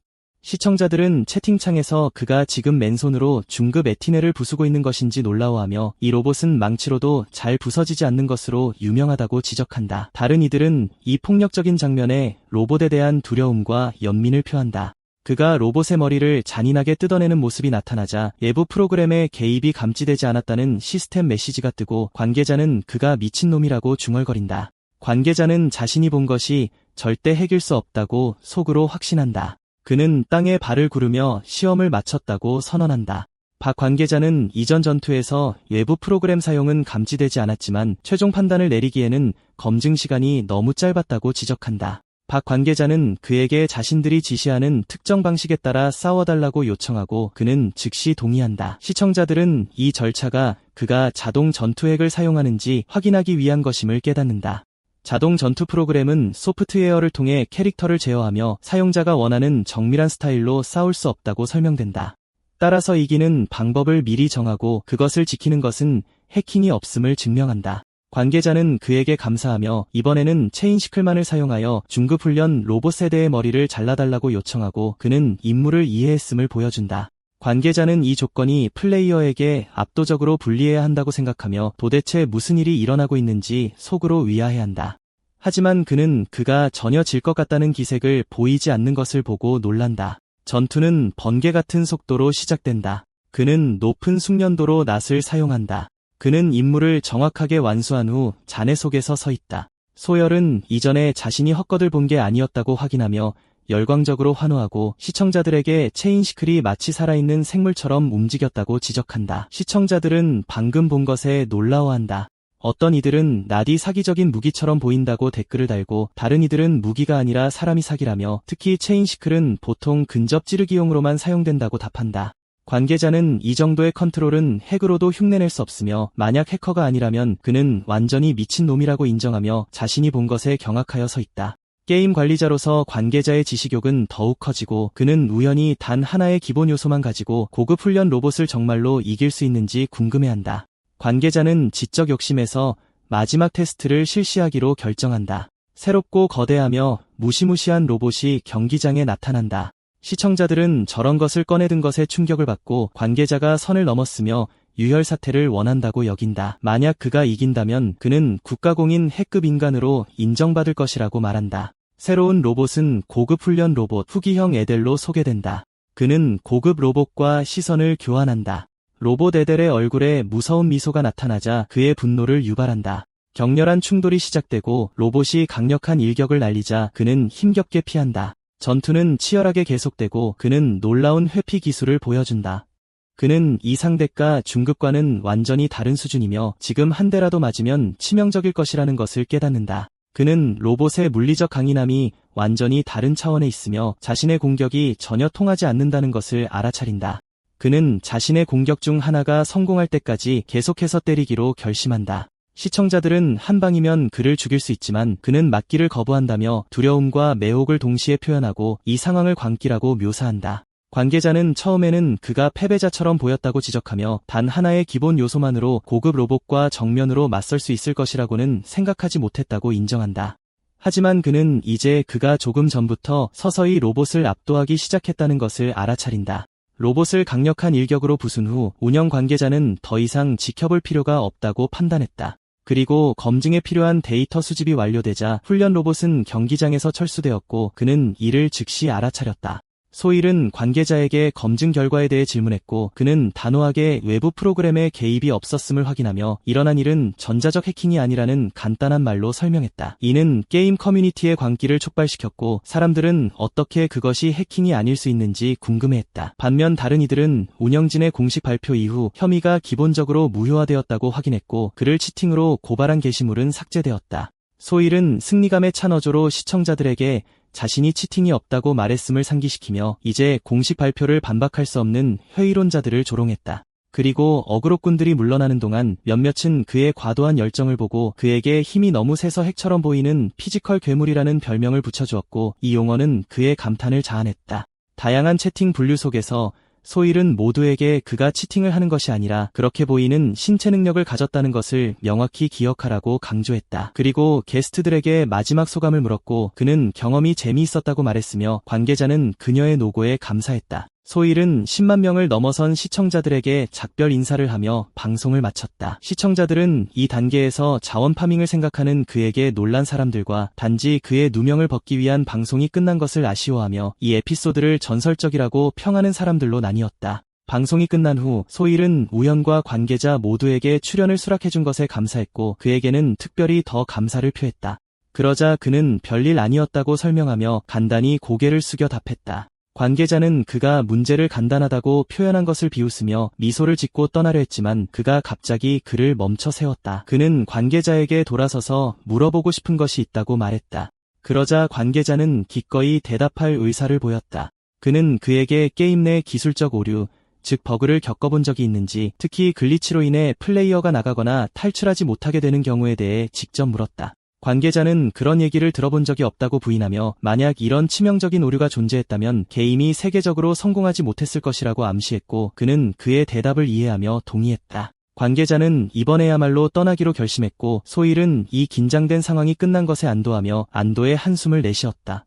시청자들은 채팅창에서 그가 지금 맨손으로 중급 에티넬을 부수고 있는 것인지 놀라워하며 이 로봇은 망치로도 잘 부서지지 않는 것으로 유명하다고 지적한다. 다른 이들은 이 폭력적인 장면에 로봇에 대한 두려움과 연민을 표한다. 그가 로봇의 머리를 잔인하게 뜯어내는 모습이 나타나자 외부 프로그램에 개입이 감지되지 않았다는 시스템 메시지가 뜨고 관계자는 그가 미친놈이라고 중얼거린다. 관계자는 자신이 본 것이 절대 해길 수 없다고 속으로 확신한다. 그는 땅에 발을 구르며 시험을 마쳤다고 선언한다. 박 관계자는 이전 전투에서 외부 프로그램 사용은 감지되지 않았지만 최종 판단을 내리기에는 검증 시간이 너무 짧았다고 지적한다. 박 관계자는 그에게 자신들이 지시하는 특정 방식에 따라 싸워달라고 요청하고 그는 즉시 동의한다. 시청자들은 이 절차가 그가 자동 전투핵을 사용하는지 확인하기 위한 것임을 깨닫는다. 자동 전투 프로그램은 소프트웨어를 통해 캐릭터를 제어하며 사용자가 원하는 정밀한 스타일로 싸울 수 없다고 설명된다. 따라서 이기는 방법을 미리 정하고 그것을 지키는 것은 해킹이 없음을 증명한다. 관계자는 그에게 감사하며 이번에는 체인시클만을 사용하여 중급훈련 로봇 세대의 머리를 잘라달라고 요청하고 그는 임무를 이해했음을 보여준다. 관계자는 이 조건이 플레이어에게 압도적으로 불리해야 한다고 생각하며 도대체 무슨 일이 일어나고 있는지 속으로 의아해한다. 하지만 그는 그가 전혀 질 것 같다는 기색을 보이지 않는 것을 보고 놀란다. 전투는 번개 같은 속도로 시작된다. 그는 높은 숙련도로 낫을 사용한다. 그는 임무를 정확하게 완수한 후 잔해 속에서 서 있다. 소열은 이전에 자신이 헛것을 본 게 아니었다고 확인하며 열광적으로 환호하고 시청자들에게 체인시클이 마치 살아있는 생물처럼 움직였다고 지적한다. 시청자들은 방금 본 것에 놀라워한다. 어떤 이들은 낫이 사기적인 무기처럼 보인다고 댓글을 달고 다른 이들은 무기가 아니라 사람이 사기라며 특히 체인시클은 보통 근접 찌르기용으로만 사용된다고 답한다. 관계자는 이 정도의 컨트롤은 핵으로도 흉내낼 수 없으며 만약 해커가 아니라면 그는 완전히 미친 놈이라고 인정하며 자신이 본 것에 경악하여 서 있다. 게임 관리자로서 관계자의 지식욕은 더욱 커지고 그는 우연히 단 하나의 기본 요소만 가지고 고급 훈련 로봇을 정말로 이길 수 있는지 궁금해한다. 관계자는 지적 욕심에서 마지막 테스트를 실시하기로 결정한다. 새롭고 거대하며 무시무시한 로봇이 경기장에 나타난다. 시청자들은 저런 것을 꺼내든 것에 충격을 받고 관계자가 선을 넘었으며 유혈 사태를 원한다고 여긴다. 만약 그가 이긴다면 그는 국가공인 핵급 인간으로 인정받을 것이라고 말한다. 새로운 로봇은 고급 훈련 로봇 후기형 에델로 소개된다. 그는 고급 로봇과 시선을 교환한다. 로봇 에델의 얼굴에 무서운 미소가 나타나자 그의 분노를 유발한다. 격렬한 충돌이 시작되고 로봇이 강력한 일격을 날리자 그는 힘겹게 피한다. 전투는 치열하게 계속되고 그는 놀라운 회피 기술을 보여준다. 그는 이 상대가 중급과는 완전히 다른 수준이며 지금 한 대라도 맞으면 치명적일 것이라는 것을 깨닫는다. 그는 로봇의 물리적 강인함이 완전히 다른 차원에 있으며 자신의 공격이 전혀 통하지 않는다는 것을 알아차린다. 그는 자신의 공격 중 하나가 성공할 때까지 계속해서 때리기로 결심한다. 시청자들은 한 방이면 그를 죽일 수 있지만 그는 맞기를 거부한다며 두려움과 매혹을 동시에 표현하고 이 상황을 광기라고 묘사한다. 관계자는 처음에는 그가 패배자처럼 보였다고 지적하며 단 하나의 기본 요소만으로 고급 로봇과 정면으로 맞설 수 있을 것이라고는 생각하지 못했다고 인정한다. 하지만 그는 이제 그가 조금 전부터 서서히 로봇을 압도하기 시작했다는 것을 알아차린다. 로봇을 강력한 일격으로 부순 후 운영 관계자는 더 이상 지켜볼 필요가 없다고 판단했다. 그리고 검증에 필요한 데이터 수집이 완료되자 훈련 로봇은 경기장에서 철수되었고 그는 이를 즉시 알아차렸다. 소일은 관계자에게 검증 결과에 대해 질문했고 그는 단호하게 외부 프로그램에 개입이 없었음을 확인하며 일어난 일은 전자적 해킹이 아니라는 간단한 말로 설명했다. 이는 게임 커뮤니티의 광기를 촉발시켰고 사람들은 어떻게 그것이 해킹이 아닐 수 있는지 궁금해했다. 반면 다른 이들은 운영진의 공식 발표 이후 혐의가 기본적으로 무효화되었다고 확인했고 그를 치팅으로 고발한 게시물은 삭제되었다. 소일은 승리감에 찬 어조로 시청자들에게 자신이 치팅이 없다고 말했음을 상기시키며 이제 공식 발표를 반박할 수 없는 회의론자들을 조롱했다. 그리고 어그로꾼들이 물러나는 동안 몇몇은 그의 과도한 열정을 보고 그에게 힘이 너무 세서 핵처럼 보이는 피지컬 괴물이라는 별명을 붙여주었고 이 용어는 그의 감탄을 자아냈다. 다양한 채팅 분류 속에서 소일은 모두에게 그가 치팅을 하는 것이 아니라 그렇게 보이는 신체 능력을 가졌다는 것을 명확히 기억하라고 강조했다. 그리고 게스트들에게 마지막 소감을 물었고 그는 경험이 재미있었다고 말했으며 관계자는 그녀의 노고에 감사했다. 소일은 10만 명을 넘어선 시청자들에게 작별 인사를 하며 방송을 마쳤다. 시청자들은 이 단계에서 자원 파밍을 생각하는 그에게 놀란 사람들과 단지 그의 누명을 벗기 위한 방송이 끝난 것을 아쉬워하며 이 에피소드를 전설적이라고 평하는 사람들로 나뉘었다. 방송이 끝난 후 소일은 우연과 관계자 모두에게 출연을 수락해준 것에 감사했고 그에게는 특별히 더 감사를 표했다. 그러자 그는 별일 아니었다고 설명하며 간단히 고개를 숙여 답했다. 관계자는 그가 문제를 간단하다고 표현한 것을 비웃으며 미소를 짓고 떠나려 했지만 그가 갑자기 그를 멈춰 세웠다. 그는 관계자에게 돌아서서 물어보고 싶은 것이 있다고 말했다. 그러자 관계자는 기꺼이 대답할 의사를 보였다. 그는 그에게 게임 내 기술적 오류, 즉 버그를 겪어본 적이 있는지, 특히 글리치로 인해 플레이어가 나가거나 탈출하지 못하게 되는 경우에 대해 직접 물었다. 관계자는 그런 얘기를 들어본 적이 없다고 부인하며 만약 이런 치명적인 오류가 존재했다면 게임이 세계적으로 성공하지 못했을 것이라고 암시했고 그는 그의 대답을 이해하며 동의했다. 관계자는 이번에야말로 떠나기로 결심했고 소일은 이 긴장된 상황이 끝난 것에 안도하며 안도의 한숨을 내쉬었다.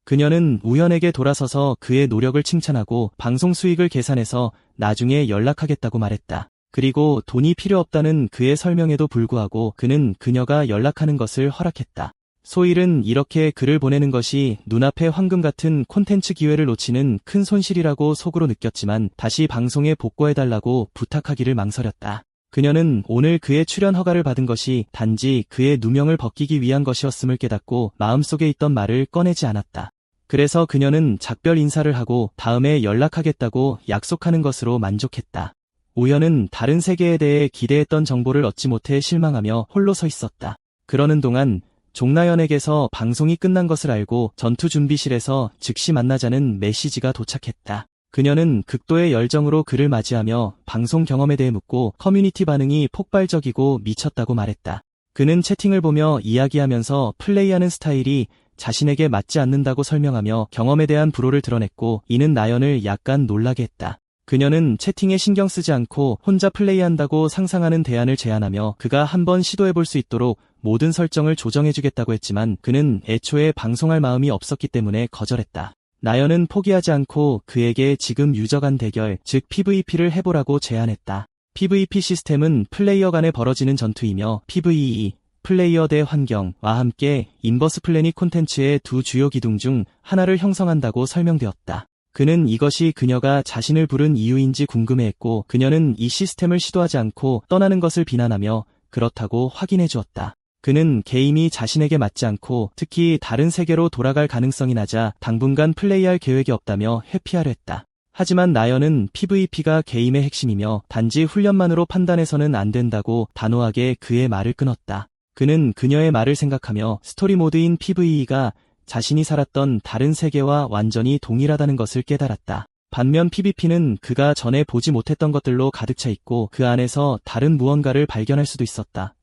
그녀는 우연에게 돌아서서 그의 노력을 칭찬하고 방송 수익을 계산해서 나중에 연락하겠다고 말했다. 그리고 돈이 필요 없다는 그의 설명에도 불구하고 그는 그녀가 연락하는 것을 허락했다. 소일은 이렇게 글을 보내는 것이 눈앞에 황금 같은 콘텐츠 기회를 놓치는 큰 손실이라고 속으로 느꼈지만 다시 방송에 복구해달라고 부탁하기를 망설였다. 그녀는 오늘 그의 출연 허가를 받은 것이 단지 그의 누명을 벗기기 위한 것이었음을 깨닫고 마음속에 있던 말을 꺼내지 않았다. 그래서 그녀는 작별 인사를 하고 다음에 연락하겠다고 약속하는 것으로 만족했다. 우연은 다른 세계에 대해 기대했던 정보를 얻지 못해 실망하며 홀로 서 있었다. 그러는 동안 종나연에게서 방송이 끝난 것을 알고 전투 준비실에서 즉시 만나자는 메시지가 도착했다. 그녀는 극도의 열정으로 그를 맞이하며 방송 경험에 대해 묻고 커뮤니티 반응이 폭발적이고 미쳤다고 말했다. 그는 채팅을 보며 이야기하면서 플레이하는 스타일이 자신에게 맞지 않는다고 설명하며 경험에 대한 불호를 드러냈고 이는 나연을 약간 놀라게 했다. 그녀는 채팅에 신경 쓰지 않고 혼자 플레이한다고 상상하는 대안을 제안하며 그가 한번 시도해볼 수 있도록 모든 설정을 조정해주겠다고 했지만 그는 애초에 방송할 마음이 없었기 때문에 거절했다. 나연은 포기하지 않고 그에게 지금 유저간 대결, 즉 PVP를 해보라고 제안했다. PVP 시스템은 플레이어 간에 벌어지는 전투이며 PVE, 플레이어 대 환경과 함께 인버스 플래닛 콘텐츠의 두 주요 기둥 중 하나를 형성한다고 설명되었다. 그는 이것이 그녀가 자신을 부른 이유인지 궁금해했고 그녀는 이 시스템을 시도하지 않고 떠나는 것을 비난하며 그렇다고 확인해 주었다. 그는 게임이 자신에게 맞지 않고 특히 다른 세계로 돌아갈 가능성이 낮아 당분간 플레이할 계획이 없다며 회피하려 했다. 하지만 나연은 PVP가 게임의 핵심이며 단지 훈련만으로 판단해서는 안 된다고 단호하게 그의 말을 끊었다. 그는 그녀의 말을 생각하며 스토리 모드인 PVE가 자신이 살았던 다른 세계와 완전히 동일하다는 것을 깨달았다. 반면 PVP는 그가 전에 보지 못했던 것들로 가득 차 있고 그 안에서 다른 무언가를 발견할 수도 있었다.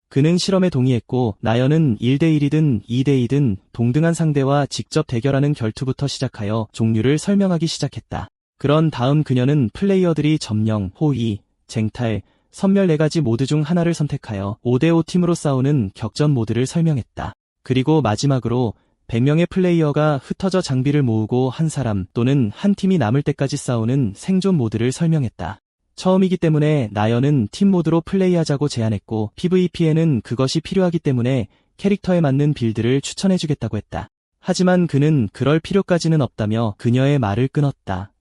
그는 실험에 동의했고 나연은 1대1이든 2대2든 동등한 상대와 직접 대결하는 결투부터 시작하여 종류를 설명하기 시작했다. 그런 다음 그녀는 플레이어들이 점령, 호위, 쟁탈, 선멸 4가지 모드 중 하나를 선택하여 5대5 팀으로 싸우는 격전 모드를 설명했다. 그리고 마지막으로 100명의 플레이어가 흩어져 장비를 모으고 한 사람 또는 한 팀이 남을 때까지 싸우는 생존 모드를 설명했다. 처음이기 때문에 나연은 팀 모드로 플레이하자고 제안했고 PVP에는 그것이 필요하기 때문에 캐릭터에 맞는 빌드를 추천해주겠다고 했다. 하지만 그는 그럴 필요까지는 없다며 그녀의 말을 끊었다.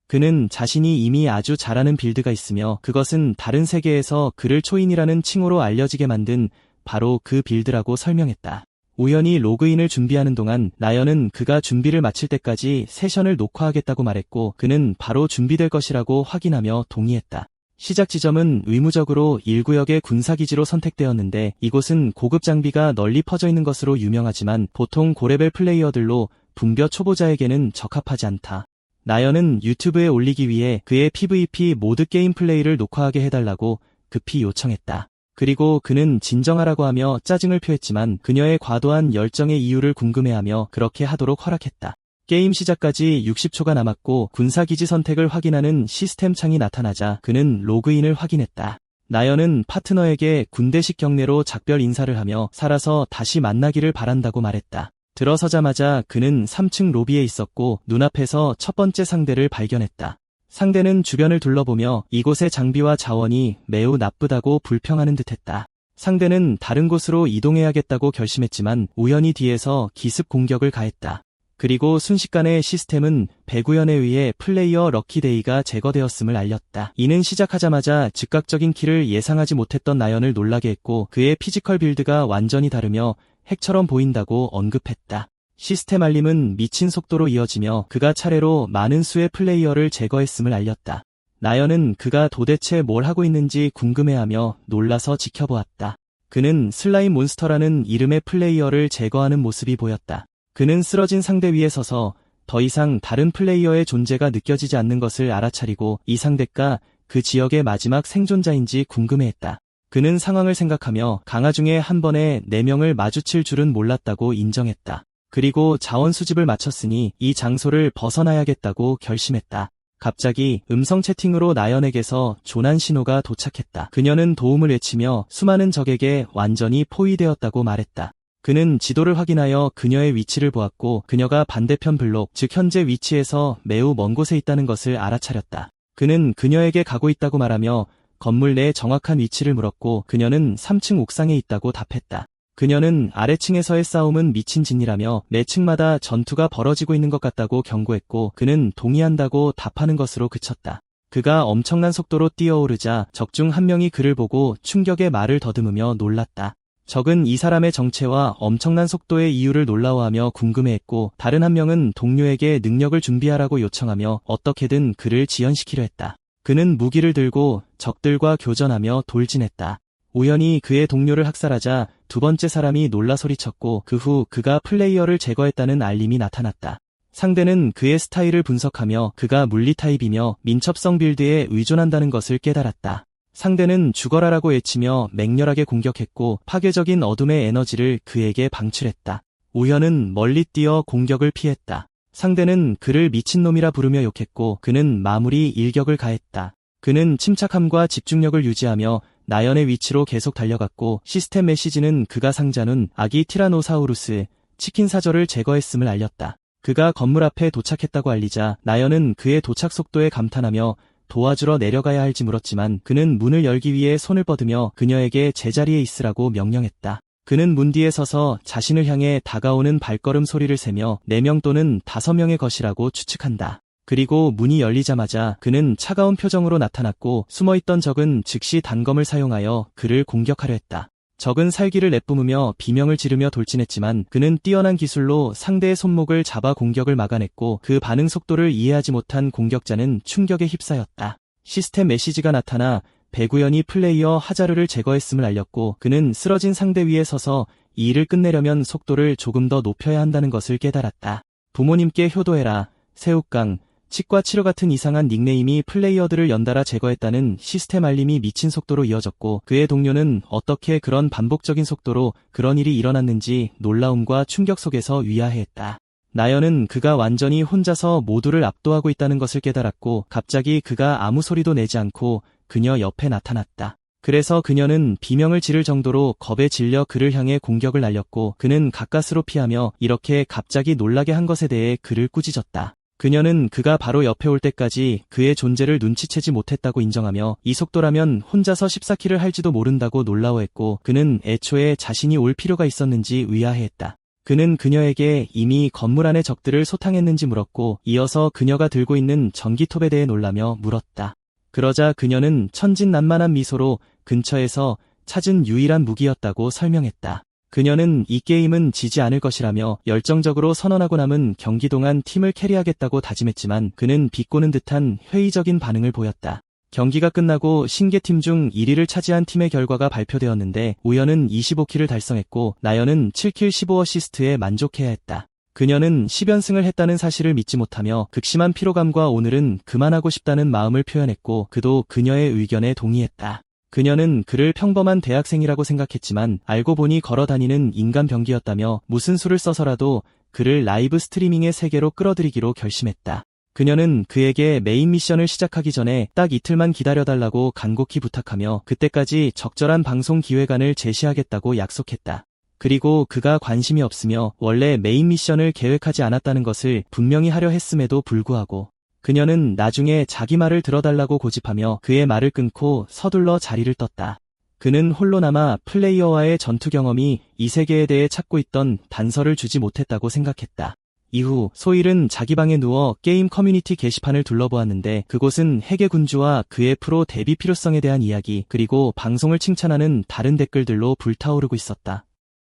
그는 자신이 이미 아주 잘하는 빌드가 있으며 그것은 다른 세계에서 그를 초인이라는 칭호로 알려지게 만든 바로 그 빌드라고 설명했다. 우연히 로그인을 준비하는 동안 나연은 그가 준비를 마칠 때까지 세션을 녹화하겠다고 말했고 그는 바로 준비될 것이라고 확인하며 동의했다. 시작 지점은 의무적으로 1구역의 군사기지로 선택되었는데 이곳은 고급 장비가 널리 퍼져 있는 것으로 유명하지만 보통 고레벨 플레이어들로 붕벼 초보자에게는 적합하지 않다. 나연은 유튜브에 올리기 위해 그의 PVP 모드 게임 플레이를 녹화하게 해달라고 급히 요청했다. 그리고 그는 진정하라고 하며 짜증을 표했지만 그녀의 과도한 열정의 이유를 궁금해하며 그렇게 하도록 허락했다. 게임 시작까지 60초가 남았고 군사기지 선택을 확인하는 시스템 창이 나타나자 그는 로그인을 확인했다. 나연은 파트너에게 군대식 경례로 작별 인사를 하며 살아서 다시 만나기를 바란다고 말했다. 들어서자마자 그는 3층 로비에 있었고 눈앞에서 첫 번째 상대를 발견했다. 상대는 주변을 둘러보며 이곳의 장비와 자원이 매우 나쁘다고 불평하는 듯했다. 상대는 다른 곳으로 이동해야겠다고 결심했지만 우연히 뒤에서 기습 공격을 가했다. 그리고 순식간에 시스템은 배구연에 의해 플레이어 럭키데이가 제거되었음을 알렸다. 이는 시작하자마자 즉각적인 킬을 예상하지 못했던 나연을 놀라게 했고 그의 피지컬 빌드가 완전히 다르며 핵처럼 보인다고 언급했다. 시스템 알림은 미친 속도로 이어지며 그가 차례로 많은 수의 플레이어를 제거했음을 알렸다. 나연은 그가 도대체 뭘 하고 있는지 궁금해하며 놀라서 지켜보았다. 그는 슬라임 몬스터라는 이름의 플레이어를 제거하는 모습이 보였다. 그는 쓰러진 상대 위에 서서 더 이상 다른 플레이어의 존재가 느껴지지 않는 것을 알아차리고 이 상대가 그 지역의 마지막 생존자인지 궁금해했다. 그는 상황을 생각하며 강화 중에 한 번에 4명을 마주칠 줄은 몰랐다고 인정했다. 그리고 자원 수집을 마쳤으니 이 장소를 벗어나야겠다고 결심했다. 갑자기 음성 채팅으로 나연에게서 조난 신호가 도착했다. 그녀는 도움을 외치며 수많은 적에게 완전히 포위되었다고 말했다. 그는 지도를 확인하여 그녀의 위치를 보았고 그녀가 반대편 블록, 즉 현재 위치에서 매우 먼 곳에 있다는 것을 알아차렸다. 그는 그녀에게 가고 있다고 말하며 건물 내 정확한 위치를 물었고 그녀는 3층 옥상에 있다고 답했다. 그녀는 아래층에서의 싸움은 미친 짓이라며 매층마다 전투가 벌어지고 있는 것 같다고 경고했고 그는 동의한다고 답하는 것으로 그쳤다. 그가 엄청난 속도로 뛰어오르자 적 중 한 명이 그를 보고 충격의 말을 더듬으며 놀랐다. 적은 이 사람의 정체와 엄청난 속도의 이유를 놀라워하며 궁금해했고 다른 한 명은 동료에게 능력을 준비하라고 요청하며 어떻게든 그를 지연시키려 했다. 그는 무기를 들고 적들과 교전하며 돌진했다. 우연히 그의 동료를 학살하자 두 번째 사람이 놀라 소리쳤고 그 후 그가 플레이어를 제거했다는 알림이 나타났다. 상대는 그의 스타일을 분석하며 그가 물리 타입이며 민첩성 빌드에 의존한다는 것을 깨달았다. 상대는 죽어라라고 외치며 맹렬하게 공격했고 파괴적인 어둠의 에너지를 그에게 방출했다. 우현은 멀리 뛰어 공격을 피했다. 상대는 그를 미친놈이라 부르며 욕했고 그는 마무리 일격을 가했다. 그는 침착함과 집중력을 유지하며 나연의 위치로 계속 달려갔고 시스템 메시지는 그가 상자눈 아기 티라노사우루스 치킨 사절을 제거했음을 알렸다. 그가 건물 앞에 도착했다고 알리자 나연은 그의 도착 속도에 감탄하며 도와주러 내려가야 할지 물었지만 그는 문을 열기 위해 손을 뻗으며 그녀에게 제자리에 있으라고 명령했다. 그는 문 뒤에 서서 자신을 향해 다가오는 발걸음 소리를 세며 4명 또는 5명의 것이라고 추측한다. 그리고 문이 열리자마자 그는 차가운 표정으로 나타났고 숨어있던 적은 즉시 단검을 사용하여 그를 공격하려 했다. 적은 살기를 내뿜으며 비명을 지르며 돌진했지만 그는 뛰어난 기술로 상대의 손목을 잡아 공격을 막아냈고 그 반응 속도를 이해하지 못한 공격자는 충격에 휩싸였다. 시스템 메시지가 나타나 배구연이 플레이어 하자르를 제거했음을 알렸고 그는 쓰러진 상대 위에 서서 이 일을 끝내려면 속도를 조금 더 높여야 한다는 것을 깨달았다. 부모님께 효도해라, 새우깡, 치과 치료 같은 이상한 닉네임이 플레이어들을 연달아 제거했다는 시스템 알림이 미친 속도로 이어졌고 그의 동료는 어떻게 그런 반복적인 속도로 그런 일이 일어났는지 놀라움과 충격 속에서 위아해했다. 나연은 그가 완전히 혼자서 모두를 압도하고 있다는 것을 깨달았고 갑자기 그가 아무 소리도 내지 않고 그녀 옆에 나타났다. 그래서 그녀는 비명을 지를 정도로 겁에 질려 그를 향해 공격을 날렸고 그는 가까스로 피하며 이렇게 갑자기 놀라게 한 것에 대해 그를 꾸짖었다. 그녀는 그가 바로 옆에 올 때까지 그의 존재를 눈치채지 못했다고 인정하며 이 속도라면 혼자서 14킬을 할지도 모른다고 놀라워했고 그는 애초에 자신이 올 필요가 있었는지 의아해했다. 그는 그녀에게 이미 건물 안의 적들을 소탕했는지 물었고 이어서 그녀가 들고 있는 전기톱에 대해 놀라며 물었다. 그러자 그녀는 천진난만한 미소로 근처에서 찾은 유일한 무기였다고 설명했다. 그녀는 이 게임은 지지 않을 것이라며 열정적으로 선언하고 남은 경기 동안 팀을 캐리하겠다고 다짐했지만 그는 비꼬는 듯한 회의적인 반응을 보였다. 경기가 끝나고 신계팀 중 1위를 차지한 팀의 결과가 발표되었는데 우현은 25킬을 달성했고 나연은 7킬 15어시스트에 만족해야 했다. 그녀는 10연승을 했다는 사실을 믿지 못하며 극심한 피로감과 오늘은 그만하고 싶다는 마음을 표현했고 그도 그녀의 의견에 동의했다. 그녀는 그를 평범한 대학생이라고 생각했지만 알고 보니 걸어다니는 인간 병기였다며 무슨 수를 써서라도 그를 라이브 스트리밍의 세계로 끌어들이기로 결심했다. 그녀는 그에게 메인 미션을 시작하기 전에 딱 이틀만 기다려달라고 간곡히 부탁하며 그때까지 적절한 방송 기획안을 제시하겠다고 약속했다. 그리고 그가 관심이 없으며 원래 메인 미션을 계획하지 않았다는 것을 분명히 하려 했음에도 불구하고 그녀는 나중에 자기 말을 들어달라고 고집하며 그의 말을 끊고 서둘러 자리를 떴다. 그는 홀로 남아 플레이어와의 전투 경험이 이 세계에 대해 찾고 있던 단서를 주지 못했다고 생각했다. 이후 소일은 자기 방에 누워 게임 커뮤니티 게시판을 둘러보았는데 그곳은 핵의 군주와 그의 프로 데뷔 필요성에 대한 이야기 그리고 방송을 칭찬하는 다른 댓글들로 불타오르고 있었다.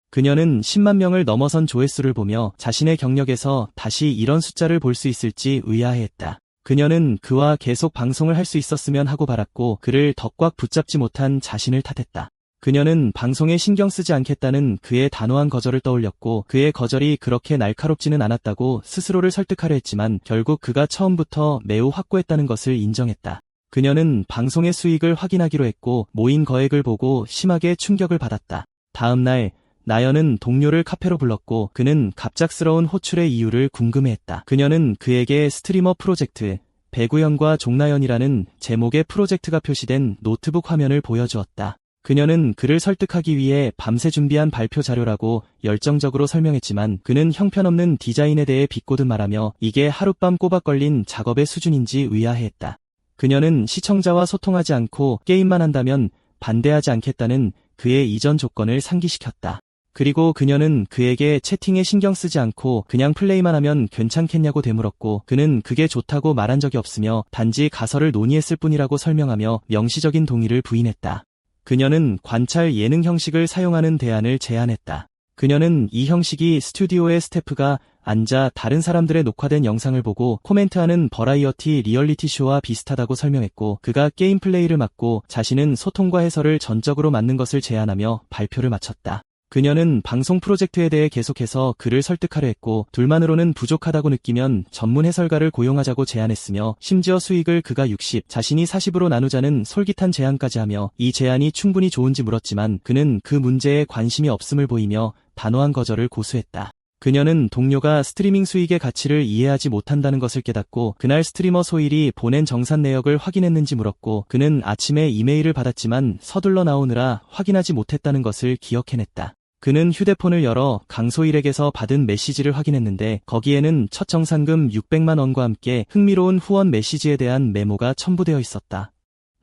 그녀는 10만 명을 넘어선 조회수를 보며 자신의 경력에서 다시 이런 숫자를 볼 수 있을지 의아해했다. 그녀는 그와 계속 방송을 할 수 있었으면 하고 바랐고 그를 더 꽉 붙잡지 못한 자신을 탓했다. 그녀는 방송에 신경 쓰지 않겠다는 그의 단호한 거절을 떠올렸고 그의 거절이 그렇게 날카롭지는 않았다고 스스로를 설득하려 했지만 결국 그가 처음부터 매우 확고했다는 것을 인정했다. 그녀는 방송의 수익을 확인하기로 했고 모인 거액을 보고 심하게 충격을 받았다. 다음 날 나연은 동료를 카페로 불렀고 그는 갑작스러운 호출의 이유를 궁금해했다. 그녀는 그에게 스트리머 프로젝트 배구연과 종나연이라는 제목의 프로젝트가 표시된 노트북 화면을 보여주었다. 그녀는 그를 설득하기 위해 밤새 준비한 발표 자료라고 열정적으로 설명했지만 그는 형편없는 디자인에 대해 비꼬듯 말하며 이게 하룻밤 꼬박 걸린 작업의 수준인지 의아해했다. 그녀는 시청자와 소통하지 않고 게임만 한다면 반대하지 않겠다는 그의 이전 조건을 상기시켰다. 그리고 그녀는 그에게 채팅에 신경 쓰지 않고 그냥 플레이만 하면 괜찮겠냐고 되물었고 그는 그게 좋다고 말한 적이 없으며 단지 가설을 논의했을 뿐이라고 설명하며 명시적인 동의를 부인했다. 그녀는 관찰 예능 형식을 사용하는 대안을 제안했다. 그녀는 이 형식이 스튜디오의 스태프가 앉아 다른 사람들의 녹화된 영상을 보고 코멘트하는 버라이어티 리얼리티 쇼와 비슷하다고 설명했고 그가 게임 플레이를 맡고 자신은 소통과 해설을 전적으로 맡는 것을 제안하며 발표를 마쳤다. 그녀는 방송 프로젝트에 대해 계속해서 그를 설득하려 했고 둘만으로는 부족하다고 느끼면 전문 해설가를 고용하자고 제안했으며 심지어 수익을 그가 60, 자신이 40으로 나누자는 솔깃한 제안까지 하며 이 제안이 충분히 좋은지 물었지만 그는 그 문제에 관심이 없음을 보이며 단호한 거절을 고수했다. 그녀는 동료가 스트리밍 수익의 가치를 이해하지 못한다는 것을 깨닫고 그날 스트리머 소일이 보낸 정산 내역을 확인했는지 물었고 그는 아침에 이메일을 받았지만 서둘러 나오느라 확인하지 못했다는 것을 기억해냈다. 그는 휴대폰을 열어 강소일에게서 받은 메시지를 확인했는데 거기에는 첫 정산금 600만 원과 함께 흥미로운 후원 메시지에 대한 메모가 첨부되어 있었다.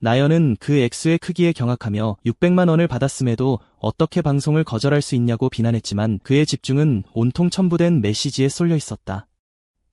나연은 그 액수의 크기에 경악하며 600만 원을 받았음에도 어떻게 방송을 거절할 수 있냐고 비난했지만 그의 집중은 온통 첨부된 메시지에 쏠려 있었다.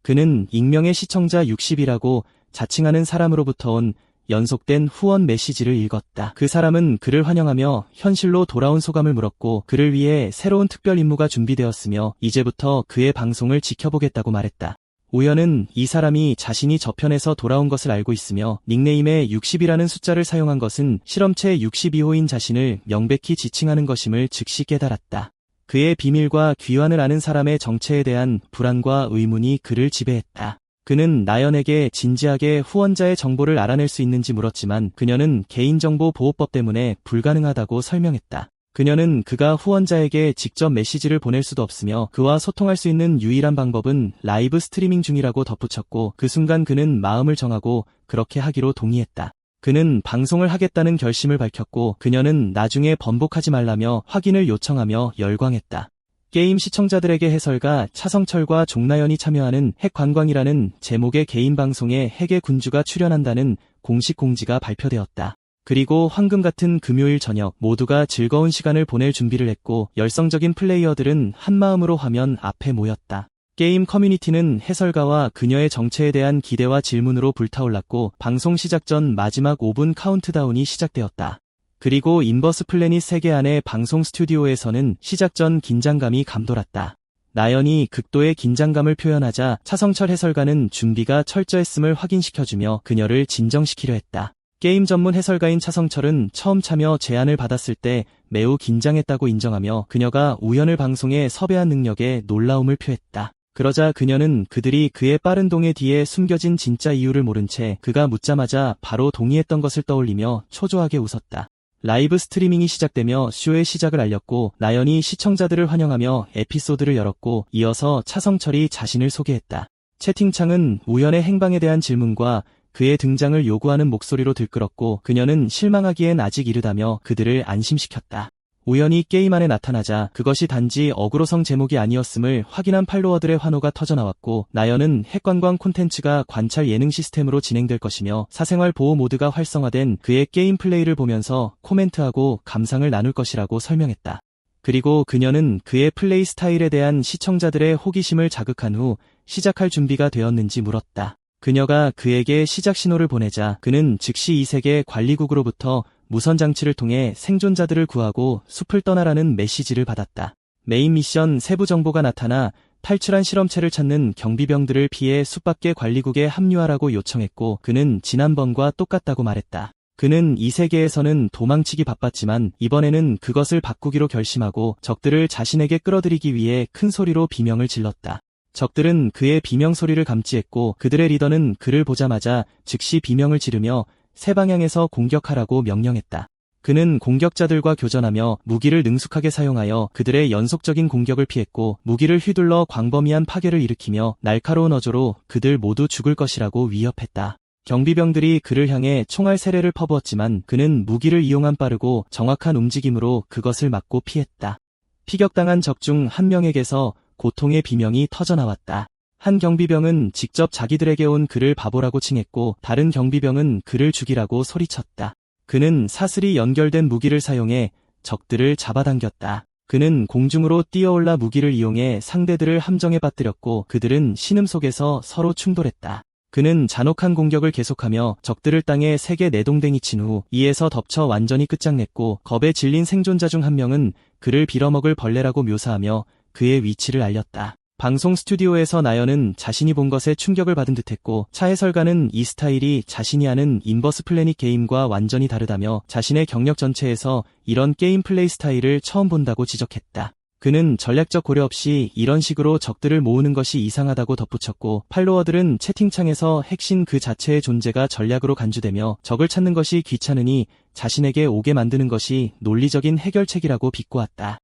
그는 익명의 시청자 60이라고 자칭하는 사람으로부터 온 연속된 후원 메시지를 읽었다. 그 사람은 그를 환영하며 현실로 돌아온 소감을 물었고 그를 위해 새로운 특별 임무가 준비되었으며 이제부터 그의 방송을 지켜보겠다고 말했다. 우연은 이 사람이 자신이 저편에서 돌아온 것을 알고 있으며 닉네임에 60이라는 숫자를 사용한 것은 실험체 62호인 자신을 명백히 지칭하는 것임을 즉시 깨달았다. 그의 비밀과 귀환을 아는 사람의 정체에 대한 불안과 의문이 그를 지배했다. 그는 나연에게 진지하게 후원자의 정보를 알아낼 수 있는지 물었지만 그녀는 개인정보보호법 때문에 불가능하다고 설명했다. 그녀는 그가 후원자에게 직접 메시지를 보낼 수도 없으며 그와 소통할 수 있는 유일한 방법은 라이브 스트리밍 중이라고 덧붙였고 그 순간 그는 마음을 정하고 그렇게 하기로 동의했다. 그는 방송을 하겠다는 결심을 밝혔고 그녀는 나중에 번복하지 말라며 확인을 요청하며 열광했다. 게임 시청자들에게 해설가 차성철과 종나연이 참여하는 핵관광이라는 제목의 개인 방송에 핵의 군주가 출연한다는 공식 공지가 발표되었다. 그리고 황금 같은 금요일 저녁 모두가 즐거운 시간을 보낼 준비를 했고 열성적인 플레이어들은 한마음으로 화면 앞에 모였다. 게임 커뮤니티는 해설가와 그녀의 정체에 대한 기대와 질문으로 불타올랐고 방송 시작 전 마지막 5분 카운트다운이 시작되었다. 그리고 인버스 플래닛 세계 안의 방송 스튜디오에서는 시작 전 긴장감이 감돌았다. 나연이 극도의 긴장감을 표현하자 차성철 해설가는 준비가 철저했음을 확인시켜주며 그녀를 진정시키려 했다. 게임 전문 해설가인 차성철은 처음 참여 제안을 받았을 때 매우 긴장했다고 인정하며 그녀가 우연을 방송에 섭외한 능력에 놀라움을 표했다. 그러자 그녀는 그들이 그의 빠른 동의 뒤에 숨겨진 진짜 이유를 모른 채 그가 묻자마자 바로 동의했던 것을 떠올리며 초조하게 웃었다. 라이브 스트리밍이 시작되며 쇼의 시작을 알렸고 나연이 시청자들을 환영하며 에피소드를 열었고 이어서 차성철이 자신을 소개했다. 채팅창은 우연의 행방에 대한 질문과 그의 등장을 요구하는 목소리로 들끓었고 그녀는 실망하기엔 아직 이르다며 그들을 안심시켰다. 우연히 게임 안에 나타나자 그것이 단지 어그로성 제목이 아니었음을 확인한 팔로워들의 환호가 터져나왔고 나연은 핵관광 콘텐츠가 관찰 예능 시스템으로 진행될 것이며 사생활 보호 모드가 활성화된 그의 게임 플레이를 보면서 코멘트하고 감상을 나눌 것이라고 설명했다. 그리고 그녀는 그의 플레이 스타일에 대한 시청자들의 호기심을 자극한 후 시작할 준비가 되었는지 물었다. 그녀가 그에게 시작 신호를 보내자 그는 즉시 이 세계 관리국으로부터 무선 장치를 통해 생존자들을 구하고 숲을 떠나라는 메시지를 받았다. 메인 미션 세부 정보가 나타나 탈출한 실험체를 찾는 경비병들을 피해 숲 밖의 관리국에 합류하라고 요청했고 그는 지난번과 똑같다고 말했다. 그는 이 세계에서는 도망치기 바빴지만 이번에는 그것을 바꾸기로 결심하고 적들을 자신에게 끌어들이기 위해 큰 소리로 비명을 질렀다. 적들은 그의 비명 소리를 감지했고 그들의 리더는 그를 보자마자 즉시 비명을 지르며 세 방향에서 공격하라고 명령했다. 그는 공격자들과 교전하며 무기를 능숙하게 사용하여 그들의 연속적인 공격을 피했고 무기를 휘둘러 광범위한 파괴를 일으키며 날카로운 어조로 그들 모두 죽을 것이라고 위협했다. 경비병들이 그를 향해 총알 세례를 퍼부었지만 그는 무기를 이용한 빠르고 정확한 움직임으로 그것을 막고 피했다. 피격당한 적 중 한 명에게서 고통의 비명이 터져나왔다. 한 경비병은 직접 자기들에게 온 그를 바보라고 칭했고 다른 경비병은 그를 죽이라고 소리쳤다. 그는 사슬이 연결된 무기를 사용해 적들을 잡아당겼다. 그는 공중으로 뛰어올라 무기를 이용해 상대들을 함정에 빠뜨렸고 그들은 신음 속에서 서로 충돌했다. 그는 잔혹한 공격을 계속하며 적들을 땅에 세게 내동댕이 친 후 이에서 덮쳐 완전히 끝장냈고 겁에 질린 생존자 중 한 명은 그를 빌어먹을 벌레라고 묘사하며 그의 위치를 알렸다. 방송 스튜디오에서 나연은 자신이 본 것에 충격을 받은 듯했고 차 해설가는 이 스타일이 자신이 아는 인버스 플래닛 게임과 완전히 다르다며 자신의 경력 전체에서 이런 게임 플레이 스타일을 처음 본다고 지적했다. 그는 전략적 고려 없이 이런 식으로 적들을 모으는 것이 이상하다고 덧붙였고 팔로워들은 채팅창에서 핵신 그 자체의 존재가 전략으로 간주되며 적을 찾는 것이 귀찮으니 자신에게 오게 만드는 것이 논리적인 해결책이라고 비꼬았다.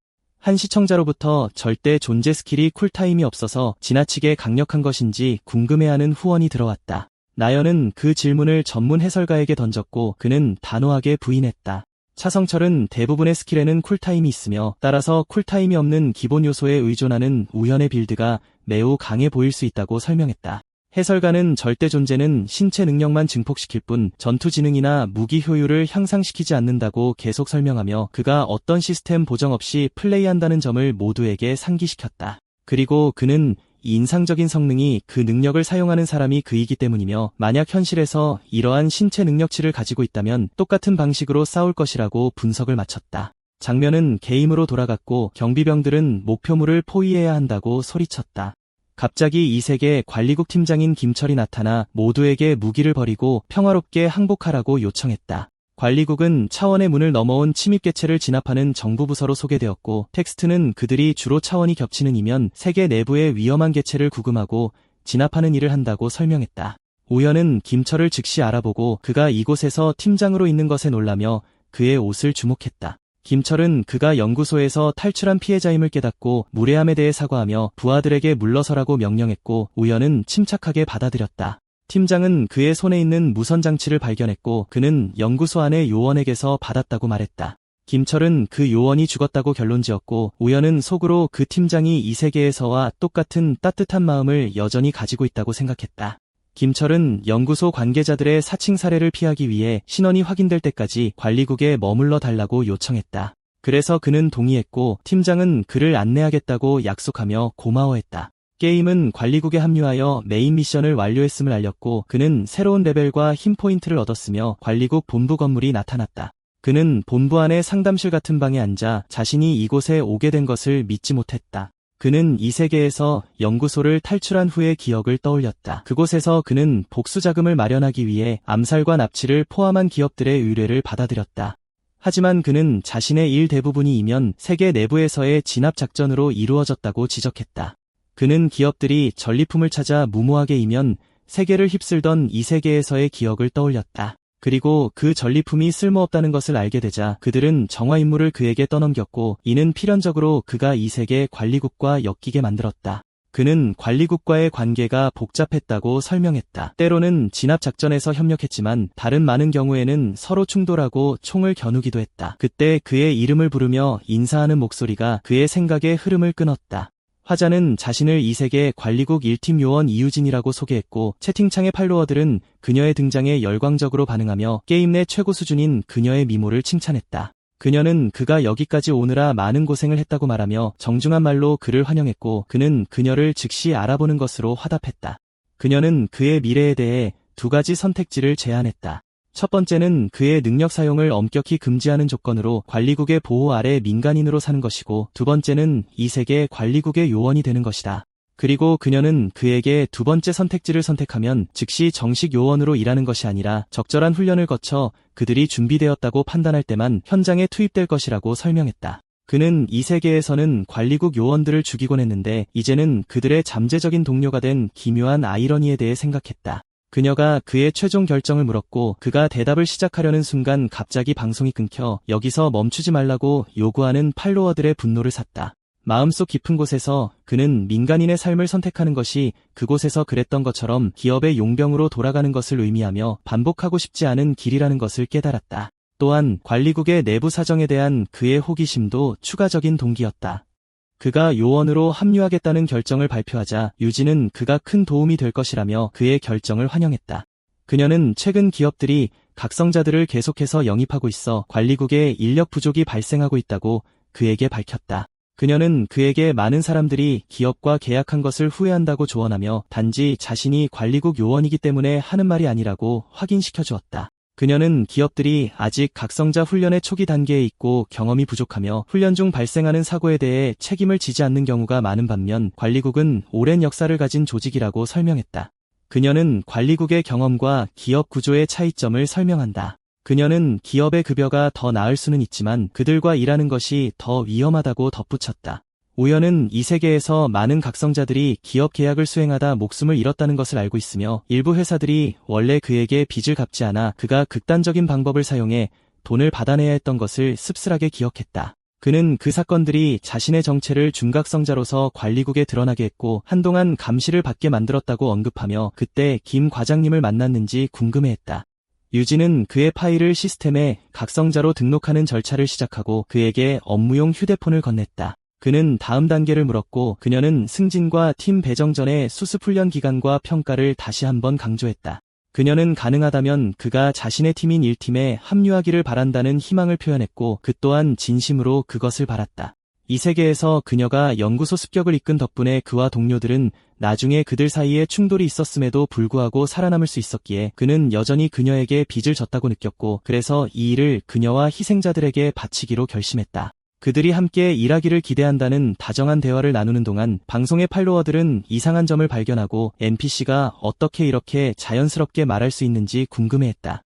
한 시청자로부터 절대 존재 스킬이 쿨타임이 없어서 지나치게 강력한 것인지 궁금해하는 후원이 들어왔다. 나연은 그 질문을 전문 해설가에게 던졌고 그는 단호하게 부인했다. 차성철은 대부분의 스킬에는 쿨타임이 있으며 따라서 쿨타임이 없는 기본 요소에 의존하는 우연의 빌드가 매우 강해 보일 수 있다고 설명했다. 해설가는 절대 존재는 신체 능력만 증폭시킬 뿐 전투 지능이나 무기 효율을 향상시키지 않는다고 계속 설명하며 그가 어떤 시스템 보정 없이 플레이한다는 점을 모두에게 상기시켰다. 그리고 그는 이 인상적인 성능이 그 능력을 사용하는 사람이 그이기 때문이며 만약 현실에서 이러한 신체 능력치를 가지고 있다면 똑같은 방식으로 싸울 것이라고 분석을 마쳤다. 장면은 게임으로 돌아갔고 경비병들은 목표물을 포위해야 한다고 소리쳤다. 갑자기 이 세계 관리국 팀장인 김철이 나타나 모두에게 무기를 버리고 평화롭게 항복하라고 요청했다. 관리국은 차원의 문을 넘어온 침입개체를 진압하는 정부부서로 소개되었고 텍스트는 그들이 주로 차원이 겹치는 이면 세계 내부의 위험한 개체를 구금하고 진압하는 일을 한다고 설명했다. 우연은 김철을 즉시 알아보고 그가 이곳에서 팀장으로 있는 것에 놀라며 그의 옷을 주목했다. 김철은 그가 연구소에서 탈출한 피해자임을 깨닫고 무례함에 대해 사과하며 부하들에게 물러서라고 명령했고 우연은 침착하게 받아들였다. 팀장은 그의 손에 있는 무선 장치를 발견했고 그는 연구소 안의 요원에게서 받았다고 말했다. 김철은 그 요원이 죽었다고 결론지었고 우연은 속으로 그 팀장이 이 세계에서와 똑같은 따뜻한 마음을 여전히 가지고 있다고 생각했다. 김철은 연구소 관계자들의 사칭 사례를 피하기 위해 신원이 확인될 때까지 관리국에 머물러 달라고 요청했다. 그래서 그는 동의했고 팀장은 그를 안내하겠다고 약속하며 고마워했다. 게임은 관리국에 합류하여 메인 미션을 완료했음을 알렸고 그는 새로운 레벨과 힘 포인트를 얻었으며 관리국 본부 건물이 나타났다. 그는 본부 안의 상담실 같은 방에 앉아 자신이 이곳에 오게 된 것을 믿지 못했다. 그는 이 세계에서 연구소를 탈출한 후의 기억을 떠올렸다. 그곳에서 그는 복수 자금을 마련하기 위해 암살과 납치를 포함한 기업들의 의뢰를 받아들였다. 하지만 그는 자신의 일 대부분이 이면 세계 내부에서의 진압 작전으로 이루어졌다고 지적했다. 그는 기업들이 전리품을 찾아 무모하게 이면 세계를 휩쓸던 이 세계에서의 기억을 떠올렸다. 그리고 그 전리품이 쓸모없다는 것을 알게 되자 그들은 정화 임무를 그에게 떠넘겼고 이는 필연적으로 그가 이 세계 관리국과 엮이게 만들었다. 그는 관리국과의 관계가 복잡했다고 설명했다. 때로는 진압 작전에서 협력했지만 다른 많은 경우에는 서로 충돌하고 총을 겨누기도 했다. 그때 그의 이름을 부르며 인사하는 목소리가 그의 생각의 흐름을 끊었다. 화자는 자신을 이 세계 관리국 1팀 요원 이유진이라고 소개했고 채팅창의 팔로워들은 그녀의 등장에 열광적으로 반응하며 게임 내 최고 수준인 그녀의 미모를 칭찬했다. 그녀는 그가 여기까지 오느라 많은 고생을 했다고 말하며 정중한 말로 그를 환영했고 그는 그녀를 즉시 알아보는 것으로 화답했다. 그녀는 그의 미래에 대해 두 가지 선택지를 제안했다. 첫 번째는 그의 능력 사용을 엄격히 금지하는 조건으로 관리국의 보호 아래 민간인으로 사는 것이고 두 번째는 이 세계 관리국의 요원이 되는 것이다. 그리고 그녀는 그에게 두 번째 선택지를 선택하면 즉시 정식 요원으로 일하는 것이 아니라 적절한 훈련을 거쳐 그들이 준비되었다고 판단할 때만 현장에 투입될 것이라고 설명했다. 그는 이 세계에서는 관리국 요원들을 죽이곤 했는데 이제는 그들의 잠재적인 동료가 된 기묘한 아이러니에 대해 생각했다. 그녀가 그의 최종 결정을 물었고 그가 대답을 시작하려는 순간 갑자기 방송이 끊겨 여기서 멈추지 말라고 요구하는 팔로워들의 분노를 샀다. 마음속 깊은 곳에서 그는 민간인의 삶을 선택하는 것이 그곳에서 그랬던 것처럼 기업의 용병으로 돌아가는 것을 의미하며 반복하고 싶지 않은 길이라는 것을 깨달았다. 또한 관리국의 내부 사정에 대한 그의 호기심도 추가적인 동기였다. 그가 요원으로 합류하겠다는 결정을 발표하자 유진은 그가 큰 도움이 될 것이라며 그의 결정을 환영했다. 그녀는 최근 기업들이 각성자들을 계속해서 영입하고 있어 관리국에 인력 부족이 발생하고 있다고 그에게 밝혔다. 그녀는 그에게 많은 사람들이 기업과 계약한 것을 후회한다고 조언하며 단지 자신이 관리국 요원이기 때문에 하는 말이 아니라고 확인시켜 주었다. 그녀는 기업들이 아직 각성자 훈련의 초기 단계에 있고 경험이 부족하며 훈련 중 발생하는 사고에 대해 책임을 지지 않는 경우가 많은 반면 관리국은 오랜 역사를 가진 조직이라고 설명했다. 그녀는 관리국의 경험과 기업 구조의 차이점을 설명한다. 그녀는 기업의 급여가 더 나을 수는 있지만 그들과 일하는 것이 더 위험하다고 덧붙였다. 우연은 이 세계에서 많은 각성자들이 기업 계약을 수행하다 목숨을 잃었다는 것을 알고 있으며 일부 회사들이 원래 그에게 빚을 갚지 않아 그가 극단적인 방법을 사용해 돈을 받아내야 했던 것을 씁쓸하게 기억했다. 그는 그 사건들이 자신의 정체를 중각성자로서 관리국에 드러나게 했고 한동안 감시를 받게 만들었다고 언급하며 그때 김 과장님을 만났는지 궁금해했다. 유진은 그의 파일을 시스템에 각성자로 등록하는 절차를 시작하고 그에게 업무용 휴대폰을 건넸다. 그는 다음 단계를 물었고 그녀는 승진과 팀 배정 전의 수습 훈련 기간과 평가를 다시 한번 강조했다. 그녀는 가능하다면 그가 자신의 팀인 1팀에 합류하기를 바란다는 희망을 표현했고 그 또한 진심으로 그것을 바랐다. 이 세계에서 그녀가 연구소 습격을 이끈 덕분에 그와 동료들은 나중에 그들 사이에 충돌이 있었음에도 불구하고 살아남을 수 있었기에 그는 여전히 그녀에게 빚을 졌다고 느꼈고 그래서 이 일을 그녀와 희생자들에게 바치기로 결심했다. 그들이 함께 일하기를 기대한다는 다정한 대화를 나누는 동안 방송의 팔로워들은 이상한 점을 발견하고 NPC가 어떻게 이렇게 자연스럽게 말할 수 있는지 궁금해했다.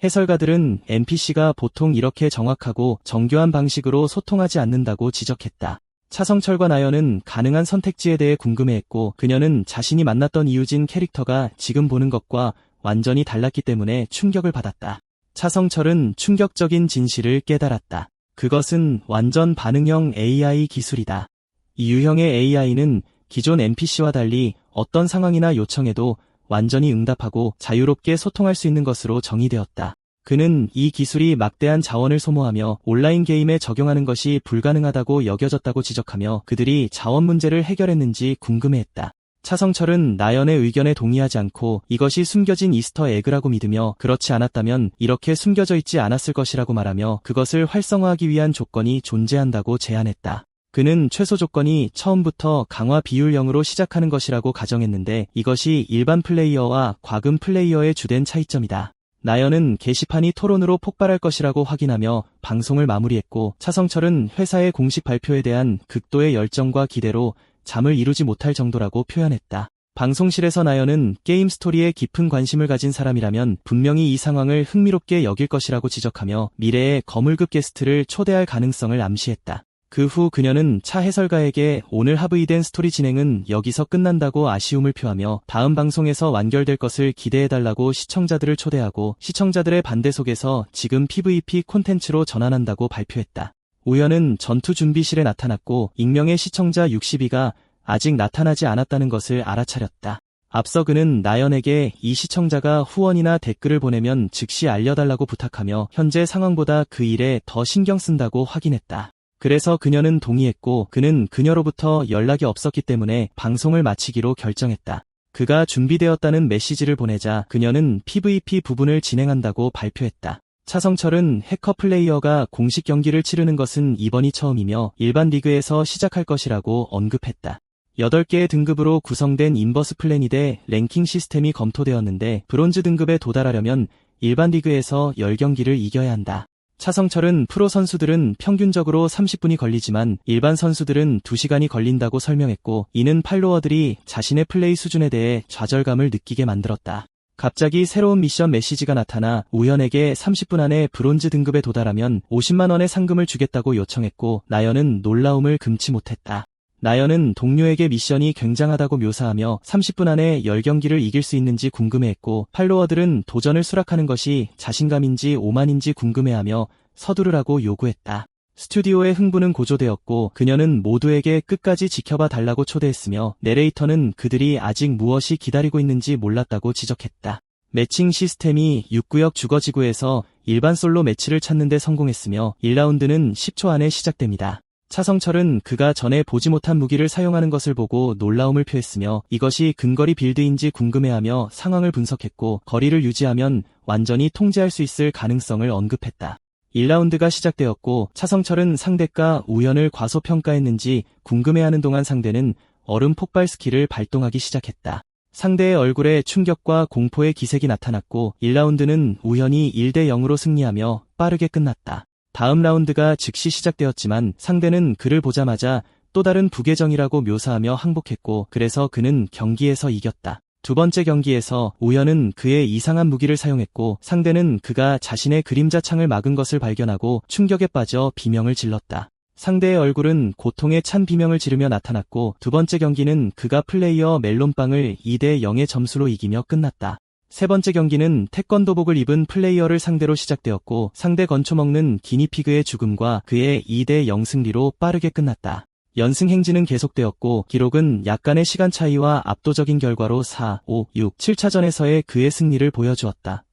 해설가들은 NPC가 보통 이렇게 정확하고 정교한 방식으로 소통하지 않는다고 지적했다. 차성철과 나연은 가능한 선택지에 대해 궁금해했고 그녀는 자신이 만났던 이유진 캐릭터가 지금 보는 것과 완전히 달랐기 때문에 충격을 받았다. 차성철은 충격적인 진실을 깨달았다. 그것은 완전 반응형 AI 기술이다. 이 유형의 AI는 기존 NPC와 달리 어떤 상황이나 요청에도 완전히 응답하고 자유롭게 소통할 수 있는 것으로 정의되었다. 그는 이 기술이 막대한 자원을 소모하며 온라인 게임에 적용하는 것이 불가능하다고 여겨졌다고 지적하며 그들이 자원 문제를 해결했는지 궁금해했다. 차성철은 나연의 의견에 동의하지 않고 이것이 숨겨진 이스터 에그라고 믿으며 그렇지 않았다면 이렇게 숨겨져 있지 않았을 것이라고 말하며 그것을 활성화하기 위한 조건이 존재한다고 제안했다. 그는 최소 조건이 처음부터 강화 비율 0으로 시작하는 것이라고 가정했는데 이것이 일반 플레이어와 과금 플레이어의 주된 차이점이다. 나연은 게시판이 토론으로 폭발할 것이라고 확인하며 방송을 마무리했고 차성철은 회사의 공식 발표에 대한 극도의 열정과 기대로 잠을 이루지 못할 정도라고 표현했다. 방송실에서 나연은 게임 스토리에 깊은 관심을 가진 사람이라면 분명히 이 상황을 흥미롭게 여길 것이라고 지적하며 미래의 거물급 게스트를 초대할 가능성을 암시했다. 그 후 그녀는 차 해설가에게 오늘 합의된 스토리 진행은 여기서 끝난다고 아쉬움을 표하며 다음 방송에서 완결될 것을 기대해달라고 시청자들을 초대하고 시청자들의 반대 속에서 지금 PVP 콘텐츠로 전환한다고 발표했다. 우연은 전투 준비실에 나타났고 익명의 시청자 62가 아직 나타나지 않았다는 것을 알아차렸다. 앞서 그는 나연에게 이 시청자가 후원이나 댓글을 보내면 즉시 알려달라고 부탁하며 현재 상황보다 그 일에 더 신경 쓴다고 확인했다. 그래서 그녀는 동의했고 그는 그녀로부터 연락이 없었기 때문에 방송을 마치기로 결정했다. 그가 준비되었다는 메시지를 보내자 그녀는 PVP 부분을 진행한다고 발표했다. 차성철은 해커 플레이어가 공식 경기를 치르는 것은 이번이 처음이며 일반 리그에서 시작할 것이라고 언급했다. 8개의 등급으로 구성된 인버스 플래닛의 랭킹 시스템이 검토되었는데 브론즈 등급에 도달하려면 일반 리그에서 10경기를 이겨야 한다. 차성철은 프로 선수들은 평균적으로 30분이 걸리지만 일반 선수들은 2시간이 걸린다고 설명했고 이는 팔로워들이 자신의 플레이 수준에 대해 좌절감을 느끼게 만들었다. 갑자기 새로운 미션 메시지가 나타나 우현에게 30분 안에 브론즈 등급에 도달하면 50만 원의 상금을 주겠다고 요청했고 나연은 놀라움을 금치 못했다. 나연은 동료에게 미션이 굉장하다고 묘사하며 30분 안에 10경기를 이길 수 있는지 궁금해했고 팔로워들은 도전을 수락하는 것이 자신감인지 오만인지 궁금해하며 서두르라고 요구했다. 스튜디오의 흥분은 고조되었고 그녀는 모두에게 끝까지 지켜봐 달라고 초대했으며 내레이터는 그들이 아직 무엇이 기다리고 있는지 몰랐다고 지적했다. 매칭 시스템이 6구역 주거지구에서 일반 솔로 매치를 찾는 데 성공했으며 1라운드는 10초 안에 시작됩니다. 차성철은 그가 전에 보지 못한 무기를 사용하는 것을 보고 놀라움을 표했으며 이것이 근거리 빌드인지 궁금해하며 상황을 분석했고 거리를 유지하면 완전히 통제할 수 있을 가능성을 언급했다. 1라운드가 시작되었고 차성철은 상대가 우연을 과소평가했는지 궁금해하는 동안 상대는 얼음 폭발 스킬을 발동하기 시작했다. 상대의 얼굴에 충격과 공포의 기색이 나타났고 1라운드는 우연히 1대 0으로 승리하며 빠르게 끝났다. 다음 라운드가 즉시 시작되었지만 상대는 그를 보자마자 또 다른 부계정이라고 묘사하며 항복했고 그래서 그는 경기에서 이겼다. 두 번째 경기에서 우현은 그의 이상한 무기를 사용했고 상대는 그가 자신의 그림자 창을 막은 것을 발견하고 충격에 빠져 비명을 질렀다. 상대의 얼굴은 고통에 찬 비명을 지르며 나타났고 두 번째 경기는 그가 플레이어 멜론빵을 2대 0의 점수로 이기며 끝났다. 세 번째 경기는 태권도복을 입은 플레이어를 상대로 시작되었고 상대 건초먹는 기니피그의 죽음과 그의 2대0 승리로 빠르게 끝났다. 연승 행진은 계속되었고 기록은 약간의 시간 차이와 압도적인 결과로 4, 5, 6, 7차전에서의 그의 승리를 보여주었다.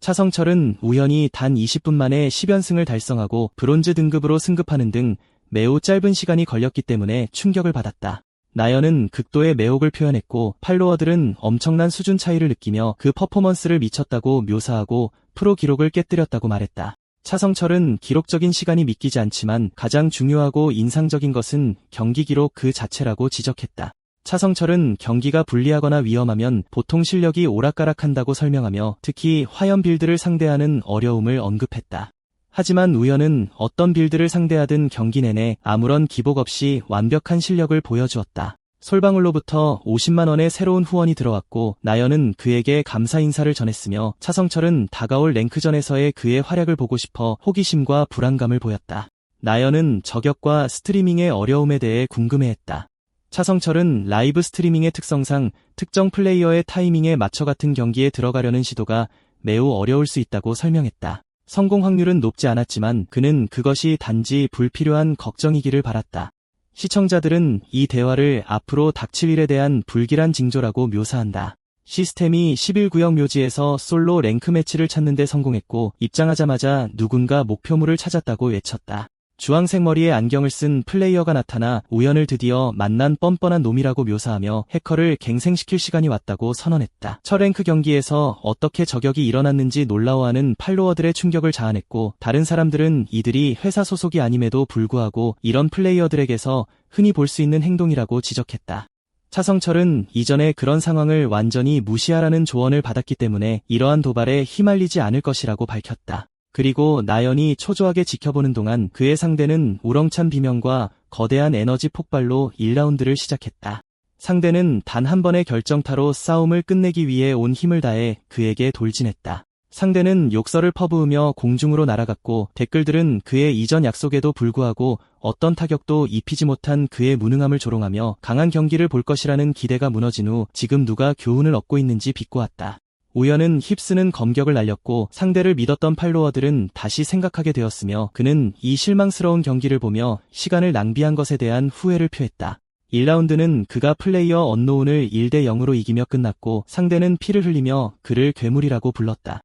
차성철은 우연히 단 20분 만에 10연승을 달성하고 브론즈 등급으로 승급하는 등 매우 짧은 시간이 걸렸기 때문에 충격을 받았다. 나연은 극도의 매혹을 표현했고 팔로워들은 엄청난 수준 차이를 느끼며 그 퍼포먼스를 미쳤다고 묘사하고 프로 기록을 깨뜨렸다고 말했다. 차성철은 기록적인 시간이 믿기지 않지만 가장 중요하고 인상적인 것은 경기 기록 그 자체라고 지적했다. 차성철은 경기가 불리하거나 위험하면 보통 실력이 오락가락한다고 설명하며 특히 화염 빌드를 상대하는 어려움을 언급했다. 하지만 우연은 어떤 빌드를 상대하든 경기 내내 아무런 기복 없이 완벽한 실력을 보여주었다. 솔방울로부터 50만 원의 새로운 후원이 들어왔고 나연은 그에게 감사 인사를 전했으며 차성철은 다가올 랭크전에서의 그의 활약을 보고 싶어 호기심과 불안감을 보였다. 나연은 저격과 스트리밍의 어려움에 대해 궁금해했다. 차성철은 라이브 스트리밍의 특성상 특정 플레이어의 타이밍에 맞춰 같은 경기에 들어가려는 시도가 매우 어려울 수 있다고 설명했다. 성공 확률은 높지 않았지만 그는 그것이 단지 불필요한 걱정이기를 바랐다. 시청자들은 이 대화를 앞으로 닥칠 일에 대한 불길한 징조라고 묘사한다. 시스템이 11구역 묘지에서 솔로 랭크 매치를 찾는 데 성공했고 입장하자마자 누군가 목표물을 찾았다고 외쳤다. 주황색 머리에 안경을 쓴 플레이어가 나타나 우연을 드디어 만난 뻔뻔한 놈이라고 묘사하며 해커를 갱생시킬 시간이 왔다고 선언했다. 첫 랭크 경기에서 어떻게 저격이 일어났는지 놀라워하는 팔로워들의 충격을 자아냈고 다른 사람들은 이들이 회사 소속이 아님에도 불구하고 이런 플레이어들에게서 흔히 볼 수 있는 행동이라고 지적했다. 차성철은 이전에 그런 상황을 완전히 무시하라는 조언을 받았기 때문에 이러한 도발에 휘말리지 않을 것이라고 밝혔다. 그리고 나연이 초조하게 지켜보는 동안 그의 상대는 우렁찬 비명과 거대한 에너지 폭발로 1라운드를 시작했다. 상대는 단 한 번의 결정타로 싸움을 끝내기 위해 온 힘을 다해 그에게 돌진했다. 상대는 욕설을 퍼부으며 공중으로 날아갔고 댓글들은 그의 이전 약속에도 불구하고 어떤 타격도 입히지 못한 그의 무능함을 조롱하며 강한 경기를 볼 것이라는 기대가 무너진 후 지금 누가 교훈을 얻고 있는지 비꼬았다. 우연은 휩쓰는 검격을 날렸고 상대를 믿었던 팔로워들은 다시 생각하게 되었으며 그는 이 실망스러운 경기를 보며 시간을 낭비한 것에 대한 후회를 표했다. 1라운드는 그가 플레이어 언노운을 1대0으로 이기며 끝났고 상대는 피를 흘리며 그를 괴물이라고 불렀다.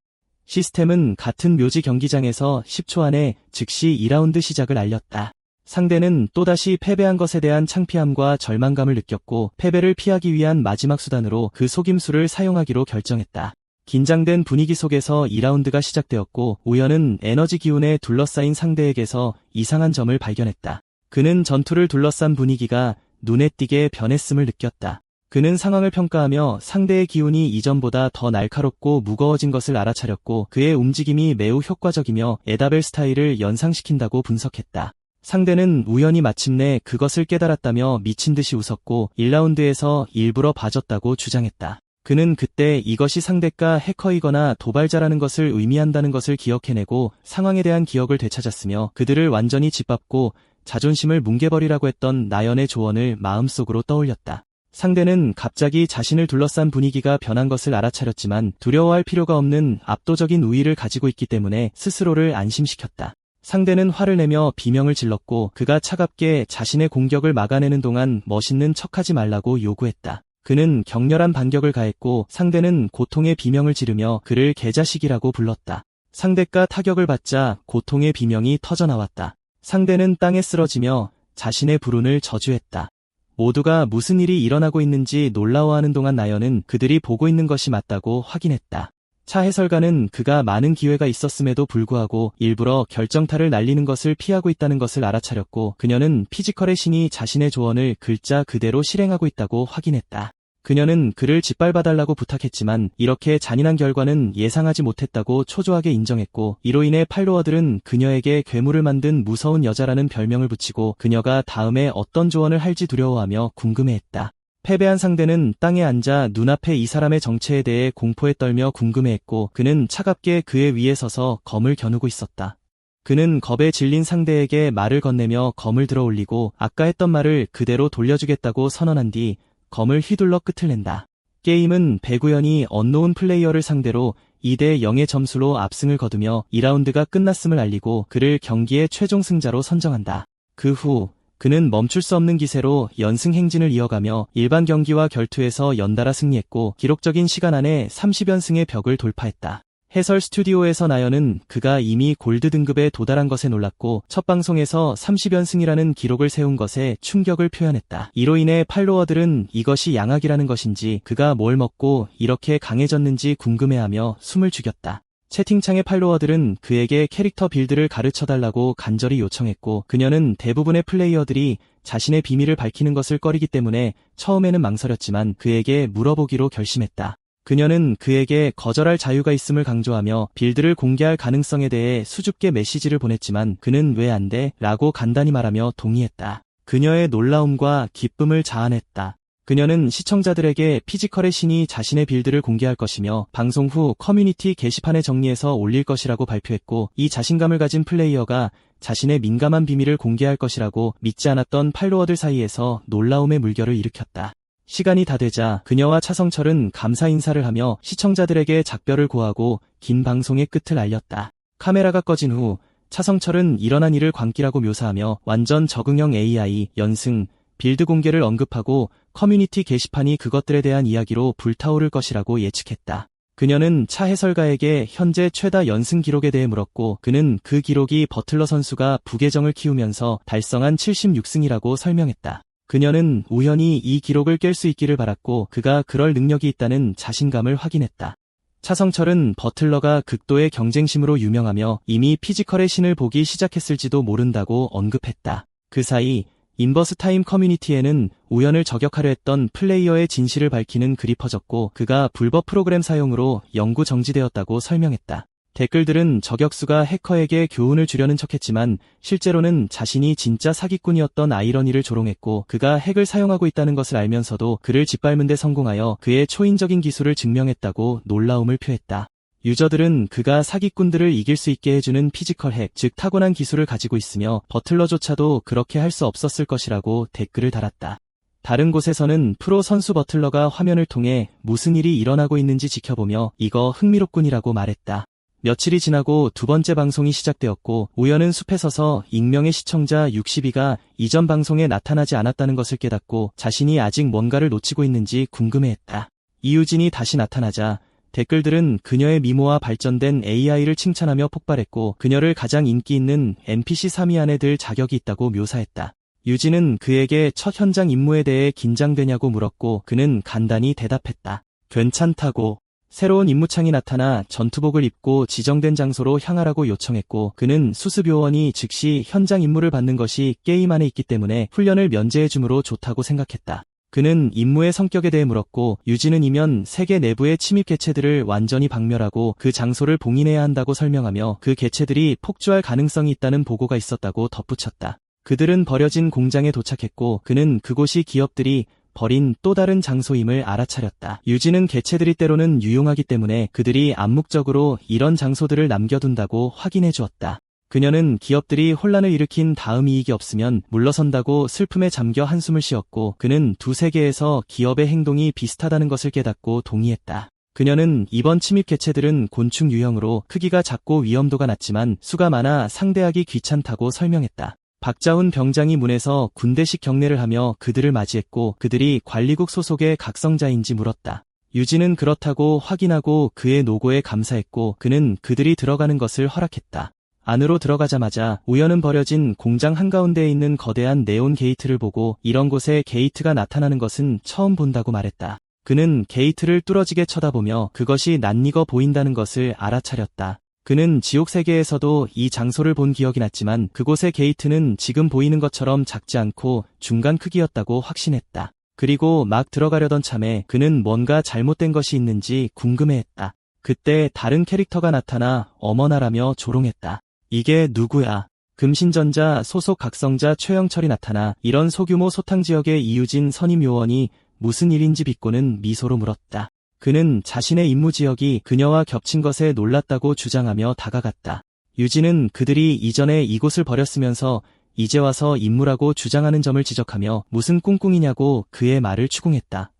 시스템은 같은 묘지 경기장에서 10초 안에 즉시 2라운드 시작을 알렸다. 상대는 또다시 패배한 것에 대한 창피함과 절망감을 느꼈고 패배를 피하기 위한 마지막 수단으로 그 속임수를 사용하기로 결정했다. 긴장된 분위기 속에서 2라운드가 시작되었고 우연은 에너지 기운에 둘러싸인 상대에게서 이상한 점을 발견했다. 그는 전투를 둘러싼 분위기가 눈에 띄게 변했음을 느꼈다. 그는 상황을 평가하며 상대의 기운이 이전보다 더 날카롭고 무거워진 것을 알아차렸고 그의 움직임이 매우 효과적이며 에다벨 스타일을 연상시킨다고 분석했다. 상대는 우연히 마침내 그것을 깨달았다며 미친 듯이 웃었고 1라운드에서 일부러 봐줬다고 주장했다. 그는 그때 이것이 상대가 해커이거나 도발자라는 것을 의미한다는 것을 기억해내고 상황에 대한 기억을 되찾았으며 그들을 완전히 짓밟고 자존심을 뭉개버리라고 했던 나연의 조언을 마음속으로 떠올렸다. 상대는 갑자기 자신을 둘러싼 분위기가 변한 것을 알아차렸지만 두려워할 필요가 없는 압도적인 우위를 가지고 있기 때문에 스스로를 안심시켰다. 상대는 화를 내며 비명을 질렀고 그가 차갑게 자신의 공격을 막아내는 동안 멋있는 척하지 말라고 요구했다. 그는 격렬한 반격을 가했고 상대는 고통의 비명을 지르며 그를 개자식이라고 불렀다. 상대가 타격을 받자 고통의 비명이 터져나왔다. 상대는 땅에 쓰러지며 자신의 불운을 저주했다. 모두가 무슨 일이 일어나고 있는지 놀라워하는 동안 나연은 그들이 보고 있는 것이 맞다고 확인했다. 차 해설가는 그가 많은 기회가 있었음에도 불구하고 일부러 결정타를 날리는 것을 피하고 있다는 것을 알아차렸고 그녀는 피지컬의 신이 자신의 조언을 글자 그대로 실행하고 있다고 확인했다. 그녀는 그를 짓밟아달라고 부탁했지만 이렇게 잔인한 결과는 예상하지 못했다고 초조하게 인정했고 이로 인해 팔로워들은 그녀에게 괴물을 만든 무서운 여자라는 별명을 붙이고 그녀가 다음에 어떤 조언을 할지 두려워하며 궁금해했다. 패배한 상대는 땅에 앉아 눈앞에 이 사람의 정체에 대해 공포에 떨며 궁금해했고 그는 차갑게 그의 위에 서서 검을 겨누고 있었다. 그는 겁에 질린 상대에게 말을 건네며 검을 들어 올리고 아까 했던 말을 그대로 돌려주겠다고 선언한 뒤 검을 휘둘러 끝을 낸다. 게임은 배구현이 언노운 플레이어를 상대로 2대 0의 점수로 압승을 거두며 2라운드가 끝났음을 알리고 그를 경기의 최종 승자로 선정한다. 그 후 그는 멈출 수 없는 기세로 연승 행진을 이어가며 일반 경기와 결투에서 연달아 승리했고 기록적인 시간 안에 30연승의 벽을 돌파했다. 해설 스튜디오에서 나연은 그가 이미 골드 등급에 도달한 것에 놀랐고 첫 방송에서 30연승이라는 기록을 세운 것에 충격을 표현했다. 이로 인해 팔로워들은 이것이 양악이라는 것인지 그가 뭘 먹고 이렇게 강해졌는지 궁금해하며 숨을 죽였다. 채팅창의 팔로워들은 그에게 캐릭터 빌드를 가르쳐달라고 간절히 요청했고 그녀는 대부분의 플레이어들이 자신의 비밀을 밝히는 것을 꺼리기 때문에 처음에는 망설였지만 그에게 물어보기로 결심했다. 그녀는 그에게 거절할 자유가 있음을 강조하며 빌드를 공개할 가능성에 대해 수줍게 메시지를 보냈지만 그는 왜 안 돼? 라고 간단히 말하며 동의했다. 그녀의 놀라움과 기쁨을 자아냈다. 그녀는 시청자들에게 피지컬의 신이 자신의 빌드를 공개할 것이며 방송 후 커뮤니티 게시판에 정리해서 올릴 것이라고 발표했고 이 자신감을 가진 플레이어가 자신의 민감한 비밀을 공개할 것이라고 믿지 않았던 팔로워들 사이에서 놀라움의 물결을 일으켰다. 시간이 다 되자 그녀와 차성철은 감사 인사를 하며 시청자들에게 작별을 고하고 긴 방송의 끝을 알렸다. 카메라가 꺼진 후 차성철은 일어난 일을 광기라고 묘사하며 완전 적응형 AI, 연승, 빌드 공개를 언급하고 커뮤니티 게시판이 그것들에 대한 이야기로 불타오를 것이라고 예측했다. 그녀는 차 해설가에게 현재 최다 연승 기록에 대해 물었고 그는 그 기록이 버틀러 선수가 부계정을 키우면서 달성한 76승이라고 설명했다. 그녀는 우연히 이 기록을 깰 수 있기를 바랐고 그가 그럴 능력이 있다는 자신감을 확인했다. 차성철은 버틀러가 극도의 경쟁심으로 유명하며 이미 피지컬의 신을 보기 시작했을지도 모른다고 언급했다. 그 사이 인버스타임 커뮤니티에는 우연을 저격하려 했던 플레이어의 진실을 밝히는 글이 퍼졌고 그가 불법 프로그램 사용으로 영구 정지되었다고 설명했다. 댓글들은 저격수가 해커에게 교훈을 주려는 척했지만 실제로는 자신이 진짜 사기꾼이었던 아이러니를 조롱했고 그가 핵을 사용하고 있다는 것을 알면서도 그를 짓밟는 데 성공하여 그의 초인적인 기술을 증명했다고 놀라움을 표했다. 유저들은 그가 사기꾼들을 이길 수 있게 해주는 피지컬 핵, 즉 타고난 기술을 가지고 있으며 버틀러조차도 그렇게 할 수 없었을 것이라고 댓글을 달았다. 다른 곳에서는 프로 선수 버틀러가 화면을 통해 무슨 일이 일어나고 있는지 지켜보며 이거 흥미롭군이라고 말했다. 며칠이 지나고 두 번째 방송이 시작되었고 우연은 숲에 서서 익명의 시청자 62가 이전 방송에 나타나지 않았다는 것을 깨닫고 자신이 아직 뭔가를 놓치고 있는지 궁금해했다. 이유진이 다시 나타나자 댓글들은 그녀의 미모와 발전된 AI를 칭찬하며 폭발했고 그녀를 가장 인기 있는 NPC 3위 안에 들 자격이 있다고 묘사했다. 유진은 그에게 첫 현장 임무에 대해 긴장되냐고 물었고 그는 간단히 대답했다. 괜찮다고. 새로운 임무창이 나타나 전투복을 입고 지정된 장소로 향하라고 요청했고 그는 수습요원이 즉시 현장 임무를 받는 것이 게임 안에 있기 때문에 훈련을 면제해주므로 좋다고 생각했다. 그는 임무의 성격에 대해 물었고 유진은 이면 세계 내부의 침입 개체들을 완전히 박멸하고 그 장소를 봉인해야 한다고 설명하며 그 개체들이 폭주할 가능성이 있다는 보고가 있었다고 덧붙였다. 그들은 버려진 공장에 도착했고 그는 그곳이 기업들이 버린 또 다른 장소임을 알아차렸다. 유진은 개체들이 때로는 유용하기 때문에 그들이 암묵적으로 이런 장소들을 남겨둔다고 확인해 주었다. 그녀는 기업들이 혼란을 일으킨 다음 이익이 없으면 물러선다고 슬픔에 잠겨 한숨을 쉬었고 그는 두 세계에서 기업의 행동이 비슷하다는 것을 깨닫고 동의했다. 그녀는 이번 침입 개체들은 곤충 유형으로 크기가 작고 위험도가 낮지만 수가 많아 상대하기 귀찮다고 설명했다. 박자훈 병장이 문에서 군대식 경례를 하며 그들을 맞이했고 그들이 관리국 소속의 각성자인지 물었다. 유진은 그렇다고 확인하고 그의 노고에 감사했고 그는 그들이 들어가는 것을 허락했다. 안으로 들어가자마자 우연은 버려진 공장 한가운데에 있는 거대한 네온 게이트를 보고 이런 곳에 게이트가 나타나는 것은 처음 본다고 말했다. 그는 게이트를 뚫어지게 쳐다보며 그것이 낯익어 보인다는 것을 알아차렸다. 그는 지옥세계에서도 이 장소를 본 기억이 났지만 그곳의 게이트는 지금 보이는 것처럼 작지 않고 중간 크기였다고 확신했다. 그리고 막 들어가려던 참에 그는 뭔가 잘못된 것이 있는지 궁금해했다. 그때 다른 캐릭터가 나타나 어머나라며 조롱했다. 이게 누구야? 금신전자 소속 각성자 최영철이 나타나 이런 소규모 소탕지역의 이유진 선임 요원이 무슨 일인지 비꼬는 미소로 물었다. 그는 자신의 임무 지역이 그녀와 겹친 것에 놀랐다고 주장하며 다가갔다. 유진은 그들이 이전에 이곳을 버렸으면서 이제 와서 임무라고 주장하는 점을 지적하며 무슨 꿍꿍이냐고 그의 말을 추궁했다.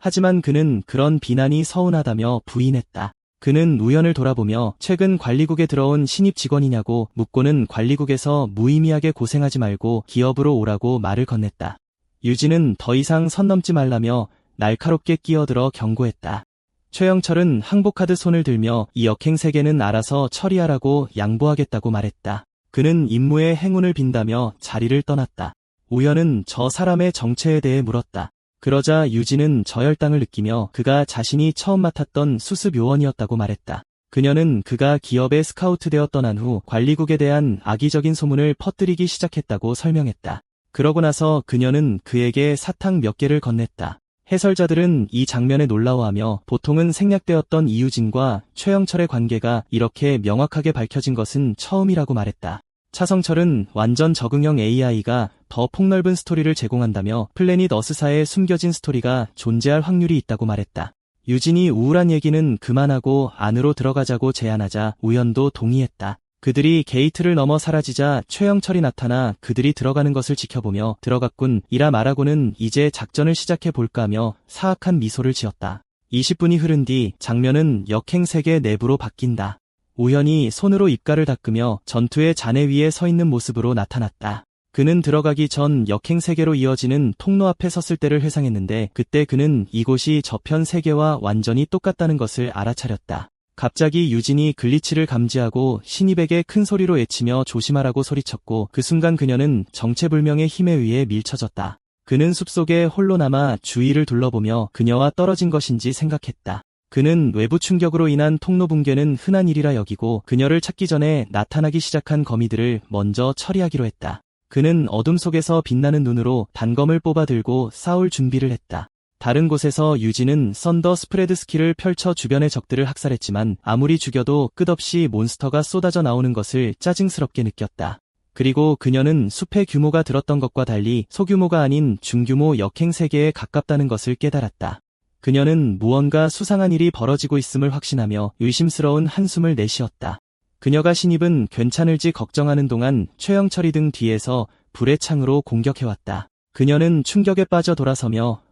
하지만 그는 그런 비난이 서운하다며 부인했다. 그는 우연을 돌아보며 최근 관리국에 들어온 신입 직원이냐고 묻고는 관리국에서 무의미하게 고생하지 말고 기업으로 오라고 말을 건넸다. 유진은 더 이상 선 넘지 말라며 날카롭게 끼어들어 경고했다. 최영철은 항복하듯 손을 들며 이 역행 세계는 알아서 처리하라고 양보하겠다고 말했다. 그는 임무의 행운을 빈다며 자리를 떠났다. 우연은 저 사람의 정체에 대해 물었다. 그러자 유진은 저혈당을 느끼며 그가 자신이 처음 맡았던 수습 요원이었다고 말했다. 그녀는 그가 기업에 스카우트되어 떠난 후 관리국에 대한 악의적인 소문을 퍼뜨리기 시작했다고 설명했다. 그러고 나서 그녀는 그에게 사탕 몇 개를 건넸다. 해설자들은 이 장면에 놀라워하며 보통은 생략되었던 이유진과 최영철의 관계가 이렇게 명확하게 밝혀진 것은 처음이라고 말했다. 차성철은 완전 적응형 AI가 더 폭넓은 스토리를 제공한다며 플래닛 어스사에 숨겨진 스토리가 존재할 확률이 있다고 말했다. 유진이 우울한 얘기는 그만하고 안으로 들어가자고 제안하자 우연도 동의했다. 그들이 게이트를 넘어 사라지자 최영철이 나타나 그들이 들어가는 것을 지켜보며 들어갔군 이라 말하고는 이제 작전을 시작해볼까 하며 사악한 미소를 지었다. 20분이 흐른 뒤 장면은 역행세계 내부로 바뀐다. 우연히 손으로 입가를 닦으며 전투의 잔해 위에 서 있는 모습으로 나타났다. 그는 들어가기 전 역행세계로 이어지는 통로 앞에 섰을 때를 회상했는데 그때 그는 이곳이 저편 세계와 완전히 똑같다는 것을 알아차렸다. 갑자기 유진이 글리치를 감지하고 신입에게 큰 소리로 외치며 조심하라고 소리쳤고 그 순간 그녀는 정체불명의 힘에 의해 밀쳐졌다. 그는 숲속에 홀로 남아 주위를 둘러보며 그녀와 떨어진 것인지 생각했다. 그는 외부 충격으로 인한 통로 붕괴는 흔한 일이라 여기고 그녀를 찾기 전에 나타나기 시작한 거미들을 먼저 처리하기로 했다. 그는 어둠 속에서 빛나는 눈으로 단검을 뽑아 들고 싸울 준비를 했다. 다른 곳에서 유진은 썬더 스프레드 스킬을 펼쳐 주변의 적들을 학살했지만 아무리 죽여도 끝없이 몬스터가 쏟아져 나오는 것을 짜증스럽게 느꼈다. 그리고 그녀는 숲의 규모가 들었던 것과 달리 소규모가 아닌 중규모 역행 세계에 가깝다는 것을 깨달았다. 그녀는 무언가 수상한 일이 벌어지고 있음을 확신하며 의심스러운 한숨을 내쉬었다. 그녀가 신입은 괜찮을지 걱정하는 동안 최영철이 등 뒤에서 불의 창으로 공격해왔다. 그녀는 충격에 빠져 돌아서며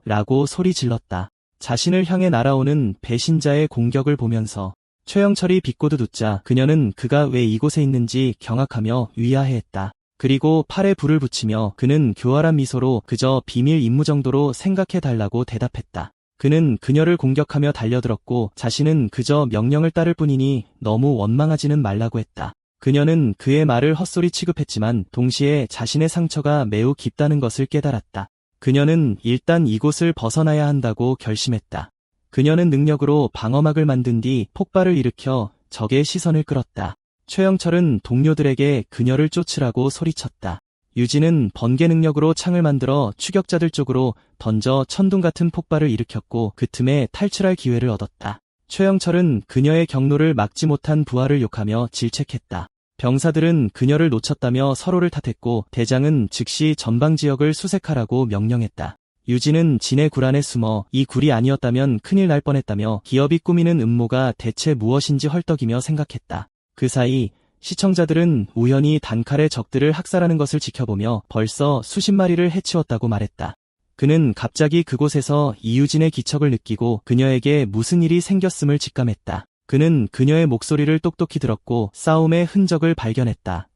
라고 소리 질렀다. 자신을 향해 날아오는 배신자의 공격을 보면서 최영철이 비꼬듯 웃자 그녀는 그가 왜 이곳에 있는지 경악하며 위아해했다. 그리고 팔에 불을 붙이며 그는 교활한 미소로 그저 비밀 임무 정도로 생각해달라고 대답했다. 그는 그녀를 공격하며 달려들었고 자신은 그저 명령을 따를 뿐이니 너무 원망하지는 말라고 했다. 그녀는 그의 말을 헛소리 취급했지만 동시에 자신의 상처가 매우 깊다는 것을 깨달았다. 그녀는 일단 이곳을 벗어나야 한다고 결심했다. 그녀는 능력으로 방어막을 만든 뒤 폭발을 일으켜 적의 시선을 끌었다. 최영철은 동료들에게 그녀를 쫓으라고 소리쳤다. 유진은 번개 능력으로 창을 만들어 추격자들 쪽으로 던져 천둥 같은 폭발을 일으켰고 그 틈에 탈출할 기회를 얻었다. 최영철은 그녀의 경로를 막지 못한 부하를 욕하며 질책했다. 병사들은 그녀를 놓쳤다며 서로를 탓했고 대장은 즉시 전방 지역을 수색하라고 명령했다. 유진은 진의 굴 안에 숨어 이 굴이 아니었다면 큰일 날 뻔했다며 기업이 꾸미는 음모가 대체 무엇인지 헐떡이며 생각했다. 그 사이 시청자들은 우연히 단칼에 적들을 학살하는 것을 지켜보며 벌써 수십 마리를 해치웠다고 말했다. 그는 갑자기 그곳에서 이유진의 기척을 느끼고 그녀에게 무슨 일이 생겼음을 직감했다. 그는 그녀의 목소리를 똑똑히 들었고 싸움의 흔적을 발견했다.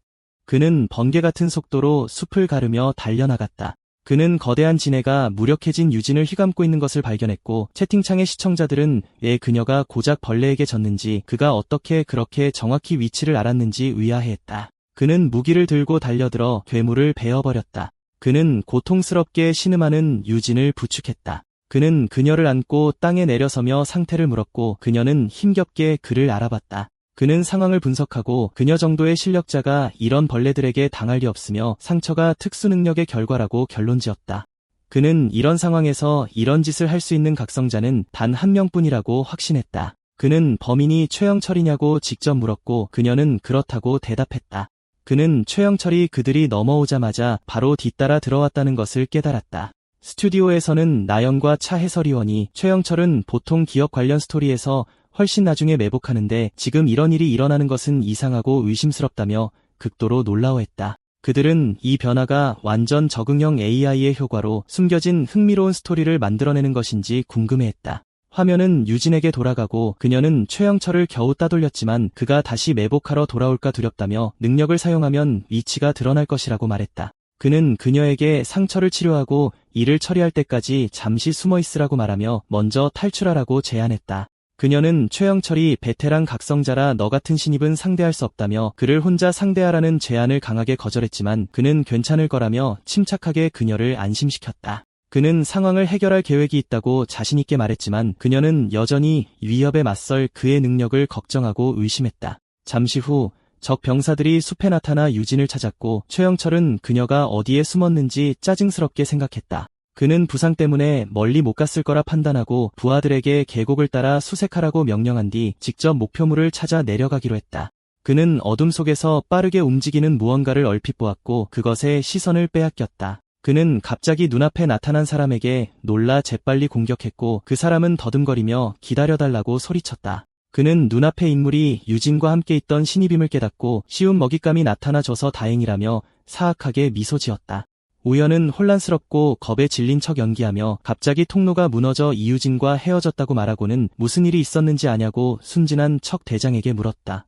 그는 번개 같은 속도로 숲을 가르며 달려나갔다. 그는 거대한 지네가 무력해진 유진을 휘감고 있는 것을 발견했고 채팅창의 시청자들은 왜 그녀가 고작 벌레에게 졌는지 그가 어떻게 그렇게 정확히 위치를 알았는지 의아해했다. 그는 무기를 들고 달려들어 괴물을 베어버렸다. 그는 고통스럽게 신음하는 유진을 부축했다. 그는 그녀를 안고 땅에 내려서며 상태를 물었고 그녀는 힘겹게 그를 알아봤다. 그는 상황을 분석하고 그녀 정도의 실력자가 이런 벌레들에게 당할 리 없으며 상처가 특수 능력의 결과라고 결론지었다. 그는 이런 상황에서 이런 짓을 할 수 있는 각성자는 단 한 명뿐이라고 확신했다. 그는 범인이 최영철이냐고 직접 물었고 그녀는 그렇다고 대답했다. 그는 최영철이 그들이 넘어오자마자 바로 뒤따라 들어왔다는 것을 깨달았다. 스튜디오에서는 나연과 차 해설위원이 최영철은 보통 기업 관련 스토리에서 훨씬 나중에 매복하는데 지금 이런 일이 일어나는 것은 이상하고 의심스럽다며 극도로 놀라워했다. 그들은 이 변화가 완전 적응형 AI의 효과로 숨겨진 흥미로운 스토리를 만들어내는 것인지 궁금해했다. 화면은 유진에게 돌아가고 그녀는 최영철을 겨우 따돌렸지만 그가 다시 매복하러 돌아올까 두렵다며 능력을 사용하면 위치가 드러날 것이라고 말했다. 그는 그녀에게 상처를 치료하고 일을 처리할 때까지 잠시 숨어 있으라고 말하며 먼저 탈출하라고 제안했다. 그녀는 최영철이 베테랑 각성자라 너 같은 신입은 상대할 수 없다며 그를 혼자 상대하라는 제안을 강하게 거절했지만 그는 괜찮을 거라며 침착하게 그녀를 안심시켰다. 그는 상황을 해결할 계획이 있다고 자신있게 말했지만 그녀는 여전히 위협에 맞설 그의 능력을 걱정하고 의심했다. 잠시 후 적 병사들이 숲에 나타나 유진을 찾았고 최영철은 그녀가 어디에 숨었는지 짜증스럽게 생각했다. 그는 부상 때문에 멀리 못 갔을 거라 판단하고 부하들에게 계곡을 따라 수색하라고 명령한 뒤 직접 목표물을 찾아 내려가기로 했다. 그는 어둠 속에서 빠르게 움직이는 무언가를 얼핏 보았고 그것에 시선을 빼앗겼다. 그는 갑자기 눈앞에 나타난 사람에게 놀라 재빨리 공격했고 그 사람은 더듬거리며 기다려달라고 소리쳤다. 그는 눈앞의 인물이 유진과 함께 있던 신입임을 깨닫고 쉬운 먹잇감이 나타나줘서 다행이라며 사악하게 미소 지었다. 우연은 혼란스럽고 겁에 질린 척 연기하며 갑자기 통로가 무너져 이유진과 헤어졌다고 말하고는 무슨 일이 있었는지 아냐고 순진한 척 대장에게 물었다.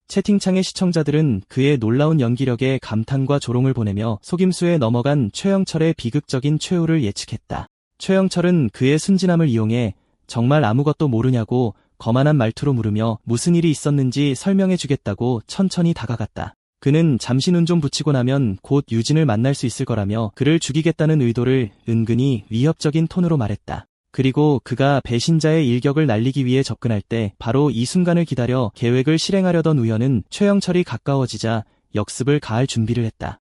채팅창의 시청자들은 그의 놀라운 연기력에 감탄과 조롱을 보내며 속임수에 넘어간 최영철의 비극적인 최후를 예측했다. 최영철은 그의 순진함을 이용해 정말 아무것도 모르냐고 거만한 말투로 물으며 무슨 일이 있었는지 설명해주겠다고 천천히 다가갔다. 그는 잠시 눈 좀 붙이고 나면 곧 유진을 만날 수 있을 거라며 그를 죽이겠다는 의도를 은근히 위협적인 톤으로 말했다. 그리고 그가 배신자의 일격을 날리기 위해 접근할 때 바로 이 순간을 기다려 계획을 실행하려던 우연은 최영철이 가까워지자 역습을 가할 준비를 했다.